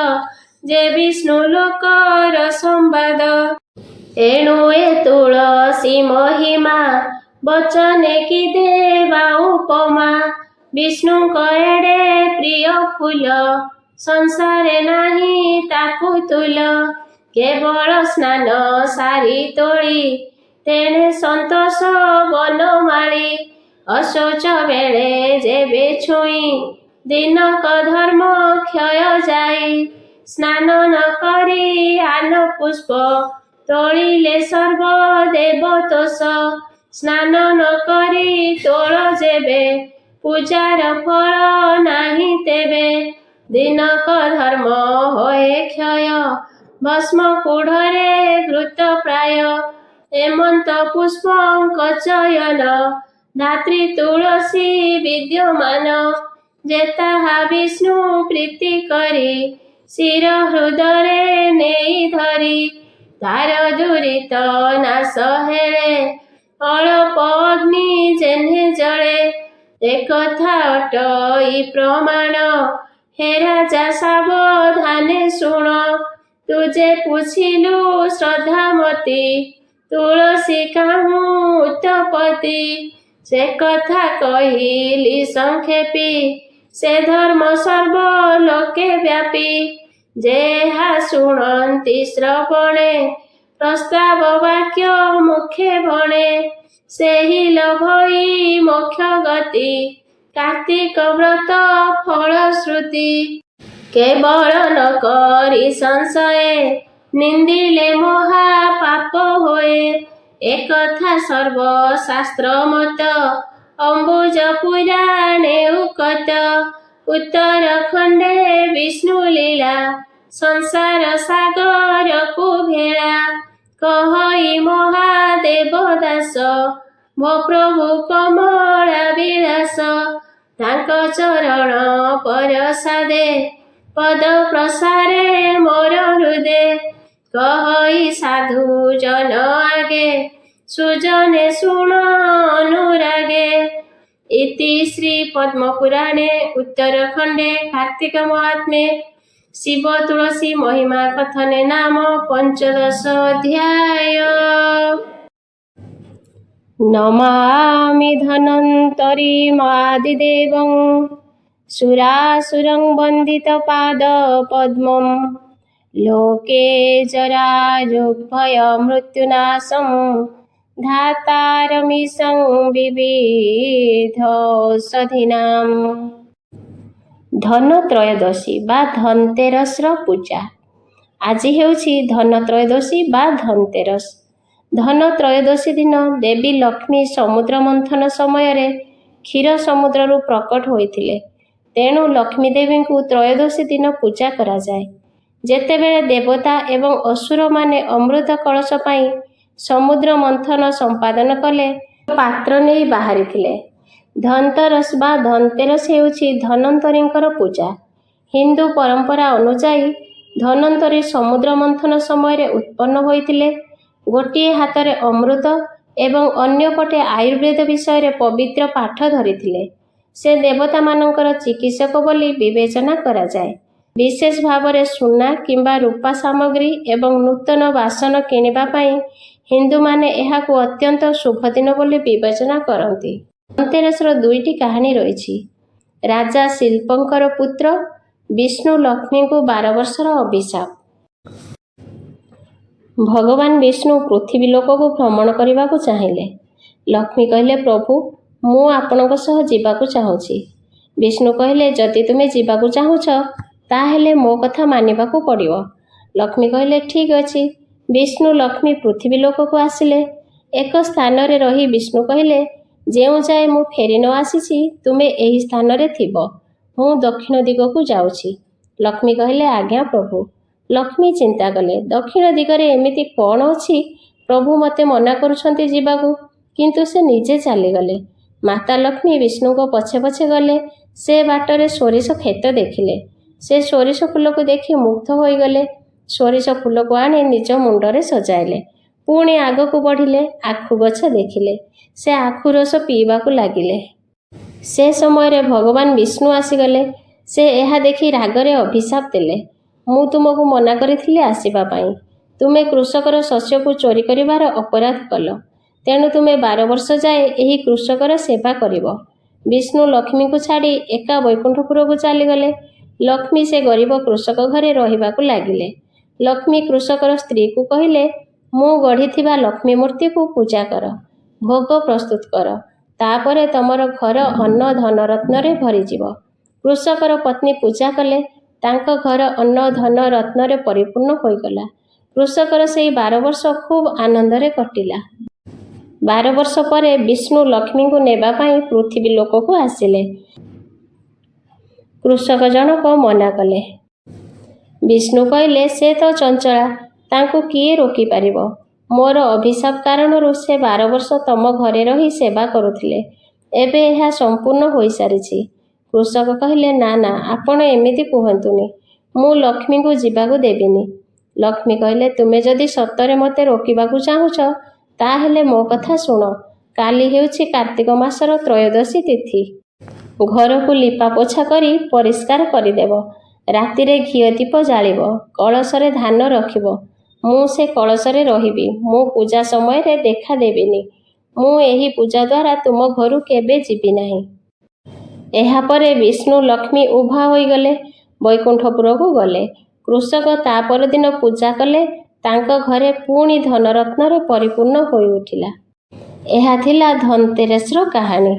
ଯେ ବିଷ୍ଣୁ ଲୋକର ସମ୍ବାଦ ଏଣୁ ଏ ତୁଳସୀ ମହିମା ବଚନେ କି ଦେବା ଉପମା ବିଷ୍ଣୁଙ୍କ ଏଡ଼େ ପ୍ରିୟ ଫୁଲ ସଂସାରେ ନାହିଁ ତାକୁ ତୁଲ କେବଳ ସ୍ନାନ ସାରି ତୋଳି ତେଣେ ସନ୍ତୋଷ ବନମାଳି ଅଶୌଚ ବେଳେ ଯେବେ ଛୁଇଁ ଦିନକ ଧର୍ମ କ୍ଷୟ ଯାଇ ସ୍ନାନ ନ କରି ଆନ ପୁଷ୍ପ ତୋଳିଲେ ସର୍ବଦେବତୋଷ, ସ୍ନାନ ନ କରି ତୋଳ ଯେବେ, ପୂଜାର ଫଳ ନାହିଁ ତେବେ। ଦିନକ ଧର୍ମ ହୋଏ କ୍ଷୟ, ଭସ୍ମ କୁଢ଼ରେ ଘୃତ ପ୍ରାୟ। ହେମନ୍ତ ପୁଷ୍ପଙ୍କ ଚୟନ, ଧାତ୍ରୀ ତୁଳସୀ ବିଦ୍ୟମାନ। ଯେ ତାହା ବିଷ୍ଣୁ ପ୍ରୀତି କରି, ଶିର ହୃଦରେ ନେଇ ଧରି। ତାର ଦୁରିତ ନାଶ ହେଳେ, ଅଳପ ଅଗ୍ନି ଯେହ୍ନେ ଜଳେ। ଏକଥା ଅଟଇ ପ୍ରମାଣ, ହେ ରାଜା ସାବଧାନେ ଶୁଣ। ତୁ ଯେ ପୁଛିଲୁ ଶ୍ରଦ୍ଧାମତି, ତୁଳସୀ କାହୁଁ ଉତ୍ତପତି। ସେ କଥା କହିଲି ସଂକ୍ଷେପୀ, ସେ ଧର୍ମ ସର୍ବଲୋକେ ବ୍ୟାପୀ। ଯେହା ଶୁଣନ୍ତି ଶ୍ରବଣେ, ପ୍ରସ୍ତାବ ବାକ୍ୟ ମୁଖେ ଭଣେ। ସେହି ଲଭଇ ମୋକ୍ଷ ଗତି, କାର୍ତ୍ତିକ ବ୍ରତ ଫଳଶ୍ରୁତି। କେବଳ ନ କରି ସଂଶୟେ, ନିନ୍ଦିଲେ ମହା ପାପ ହୋଏ। ଏକଥା ସର୍ବଶାସ୍ତ୍ର ମତ, ଅମ୍ବୁଜ ପୁରାଣେ ଉକତ। ଉତ୍ତର ଖଣ୍ଡେ ବିଷ୍ଣୁ ଲୀଳା, ସଂସାର ସାଗରକୁ ଭେଳା। କହଇ ମହାଦେବ ଦାସ, ମୋ ପ୍ରଭୁ କମଳା ବିଳାସ। ତାଙ୍କ ଚରଣ ପରସାଦେ, ପଦ ପ୍ରସାରେ ମୋର ହୃଦେ। କହଇ ସାଧୁ ଜନ ଆଗେ, ସୁଜନେ ଶୁଣ ଅନୁରାଗେ। ଇତି ଶ୍ରୀ ପଦ୍ମପୁରାଣେ ଉତ୍ତରଖଣ୍ଡେ କାର୍ତ୍ତିକ ମହାତ୍ମ୍ये ଶିବ ତୁଳସୀ ମହିମା କଥନେ ନାମ ପଞ୍ଚଦଶ ଅଧ୍ୟାୟ। ନମାମି ଧନ୍ୱନ୍ତରିମାଦିଦେବଂ, ସୁରାସୁରଂ ବନ୍ଦିତ ପାଦ ପଦ୍ମଂ। ଲୋକେ ଜରାଜୁର୍ଭୟ ମୃତ୍ୟୁନାଶଂ, ଧାତାରମିଷଂ ବିବିଧୌଷଧୀନାମ୍। ଧନତ୍ରୟୋଦଶୀ ବା ଧନତେରସର ପୂଜା। ଆଜି ହେଉଛି ଧନତ୍ରୟୋଦଶୀ ବା ଧନତେରସ। ଧନତ୍ରୟୋଦଶୀ ଦିନ ଦେବୀ ଲକ୍ଷ୍ମୀ ସମୁଦ୍ର ମନ୍ଥନ ସମୟରେ କ୍ଷୀର ସମୁଦ୍ରରୁ ପ୍ରକଟ ହୋଇଥିଲେ। ତେଣୁ ଲକ୍ଷ୍ମୀ ଦେବୀଙ୍କୁ ତ୍ରୟୋଦଶୀ ଦିନ ପୂଜା କରାଯାଏ। ଯେତେବେଳେ ଦେବତା ଏବଂ ଅସୁରମାନେ ଅମୃତ କଳସ ପାଇଁ ସମୁଦ୍ର ମନ୍ଥନ ସମ୍ପାଦନ କଲେ, ପାତ୍ର ନେଇ ବାହାରିଥିଲେ। ଧନତେରସ ବା ଧନତେରସ ହେଉଛି ଧନ୍ୱନ୍ତରୀଙ୍କର ପୂଜା। ହିନ୍ଦୁ ପରମ୍ପରା ଅନୁଯାୟୀ ଧନ୍ୱନ୍ତରୀ ସମୁଦ୍ର ମନ୍ଥନ ସମୟରେ ଉତ୍ପନ୍ନ ହୋଇଥିଲେ। ଗୋଟିଏ ହାତରେ ଅମୃତ ଏବଂ ଅନ୍ୟପଟେ ଆୟୁର୍ବେଦ ବିଷୟରେ ପବିତ୍ର ପାଠ ଧରିଥିଲେ। ସେ ଦେବତାମାନଙ୍କର ଚିକିତ୍ସକ ବୋଲି ବିବେଚନା କରାଯାଏ। ବିଶେଷ ଭାବରେ ସୁନା କିମ୍ବା ରୂପା ସାମଗ୍ରୀ ଏବଂ ନୂତନ ବାସନ କିଣିବା ପାଇଁ ହିନ୍ଦୁମାନେ ଏହାକୁ ଅତ୍ୟନ୍ତ ଶୁଭ ଦିନ ବୋଲି ବିବେଚନା କରନ୍ତି। ଧନତେରସର ଦୁଇଟି କାହାଣୀ ରହିଛି। ରାଜା ଶିଳ୍ପଙ୍କର ପୁତ୍ର ବିଷ୍ଣୁ ଲକ୍ଷ୍ମୀଙ୍କୁ 12 ବର୍ଷର ଅଭିଶାପ। ଭଗବାନ ବିଷ୍ଣୁ ପୃଥିବୀ ଲୋକକୁ ଭ୍ରମଣ କରିବାକୁ ଚାହିଁଲେ। ଲକ୍ଷ୍ମୀ କହିଲେ, ପ୍ରଭୁ, ମୁଁ ଆପଣଙ୍କ ସହ ଯିବାକୁ ଚାହୁଁଛି। ବିଷ୍ଣୁ କହିଲେ, ଯଦି ତୁମେ ଯିବାକୁ ଚାହୁଁଛ, ତାହେଲେ ମୋ କଥା ମାନିବାକୁ ପଡ଼ିବ। ଲକ୍ଷ୍ମୀ କହିଲେ, ଠିକ୍ ଅଛି। ବିଷ୍ଣୁ ଲକ୍ଷ୍ମୀ ପୃଥିବୀ ଲୋକକୁ ଆସିଲେ। ଏକ ସ୍ଥାନରେ ରହି ବିଷ୍ଣୁ କହିଲେ, ଯେଉଁ ଯାଏ ମୁଁ ଫେରି ନ ଆସିଛି, ତୁମେ ଏହି ସ୍ଥାନରେ ଥିବ। ମୁଁ ଦକ୍ଷିଣ ଦିଗକୁ ଯାଉଛି। ଲକ୍ଷ୍ମୀ କହିଲେ, ଆଜ୍ଞା ପ୍ରଭୁ। ଲକ୍ଷ୍ମୀ ଚିନ୍ତା କଲେ, ଦକ୍ଷିଣ ଦିଗରେ ଏମିତି କ'ଣ ଅଛି ପ୍ରଭୁ ମୋତେ ମନା କରୁଛନ୍ତି ଯିବାକୁ? କିନ୍ତୁ ସେ ନିଜେ ଚାଲିଗଲେ। ମାତା ଲକ୍ଷ୍ମୀ ବିଷ୍ଣୁଙ୍କ ପଛେ ପଛେ ଗଲେ। ସେ ବାଟରେ ସୋରିଷ କ୍ଷେତ ଦେଖିଲେ। ସେ ସୋରିଷ ଫୁଲକୁ ଦେଖି ମୁଗ୍ଧ ହୋଇଗଲେ। ସୋରିଷ ଫୁଲକୁ ଆଣି ନିଜ ମୁଣ୍ଡରେ ସଜାଇଲେ। ପୁଣି ଆଗକୁ ବଢ଼ିଲେ। ଆଖୁ ଗଛ ଦେଖିଲେ। ସେ ଆଖୁ ରସ ପିଇବାକୁ ଲାଗିଲେ। ସେ ସମୟରେ ଭଗବାନ ବିଷ୍ଣୁ ଆସିଗଲେ। ସେ ଏହା ଦେଖି ରାଗରେ ଅଭିଶାପ ଦେଲେ, ମୁଁ ତୁମକୁ ମନା କରିଥିଲି ଆସିବା ପାଇଁ। ତୁମେ କୃଷକର ଶସ୍ୟକୁ ଚୋରି କରିବାର ଅପରାଧ କଲ। ତେଣୁ ତୁମେ 12 ବର୍ଷ ଯାଏ ଏହି କୃଷକର ସେବା କରିବ। ବିଷ୍ଣୁ ଲକ୍ଷ୍ମୀଙ୍କୁ ଛାଡ଼ି ଏକା ବୈକୁଣ୍ଠପୁରକୁ ଚାଲିଗଲେ। ଲକ୍ଷ୍ମୀ ସେ ଗରିବ କୃଷକ ଘରେ ରହିବାକୁ ଲାଗିଲେ। ଲକ୍ଷ୍ମୀ କୃଷକର ସ୍ତ୍ରୀକୁ କହିଲେ, ମୁଁ ଗଢ଼ିଥିବା ଲକ୍ଷ୍ମୀ ମୂର୍ତ୍ତିକୁ ପୂଜା କର, ଭୋଗ ପ୍ରସ୍ତୁତ କର। ତାପରେ ତମର ଘର ଅନ୍ନ ଧନ ରତ୍ନରେ ଭରିଯିବ। କୃଷକର ପତ୍ନୀ ପୂଜା କଲେ। ତାଙ୍କ ଘର ଅନ୍ନ ଧନ ରତ୍ନରେ ପରିପୂର୍ଣ୍ଣ ହୋଇଗଲା। କୃଷକର ସେଇ 12 ବର୍ଷ ଖୁବ୍ ଆନନ୍ଦରେ କଟିଲା। 12 ବର୍ଷ ପରେ ବିଷ୍ଣୁ ଲକ୍ଷ୍ମୀଙ୍କୁ ନେବା ପାଇଁ ପୃଥିବୀ ଲୋକକୁ ଆସିଲେ। କୃଷକ ଜଣକ ମନା କଲେ। ବିଷ୍ଣୁ କହିଲେ, ସେ ତ ଚଞ୍ଚଳା, ତାଙ୍କୁ କିଏ ରୋକିପାରିବ? ମୋର ଅଭିଶାପ କାରଣରୁ ସେ 12 ବର୍ଷ ତମ ଘରେ ରହି ସେବା କରୁଥିଲେ। ଏବେ ଏହା ସମ୍ପୂର୍ଣ୍ଣ ହୋଇସାରିଛି। କୃଷକ କହିଲେ, ନା ନା, ଆପଣ ଏମିତି କୁହନ୍ତୁନି। ମୁଁ ଲକ୍ଷ୍ମୀଙ୍କୁ ଯିବାକୁ ଦେବିନି। ଲକ୍ଷ୍ମୀ କହିଲେ, ତୁମେ ଯଦି ସତରେ ମୋତେ ରୋକିବାକୁ ଚାହୁଁଛ, ତାହେଲେ ମୋ କଥା ଶୁଣ। କାଲି ହେଉଛି କାର୍ତ୍ତିକ ମାସର ତ୍ରୟୋଦଶୀ ତିଥି। ଘରକୁ ଲିପାପୋଛା କରି ପରିଷ୍କାର କରିଦେବ। ରାତିରେ ଘିଅ ଦୀପ ଜାଳିବ। କଳସରେ ଧାନ ରଖିବ। ମୁଁ ସେ କଳସରେ ରହିବି। ମୁଁ ପୂଜା ସମୟରେ ଦେଖା ଦେବିନି। ମୁଁ ଏହି ପୂଜା ଦ୍ୱାରା ତୁମ ଘରୁ କେବେ ଯିବି ନାହିଁ। ଏହାପରେ ବିଷ୍ଣୁ ଲକ୍ଷ୍ମୀ ଉଭା ହୋଇଗଲେ। ବୈକୁଣ୍ଠପୁରକୁ ଗଲେ। କୃଷକ ତା ପରଦିନ ପୂଜା କଲେ। ତାଙ୍କ ଘରେ ପୁଣି ଧନରତ୍ନରେ ପରିପୂର୍ଣ୍ଣ ହୋଇଉଠିଲା। ଏହା ଥିଲା ଧନତେରସ୍ର କାହାଣୀ।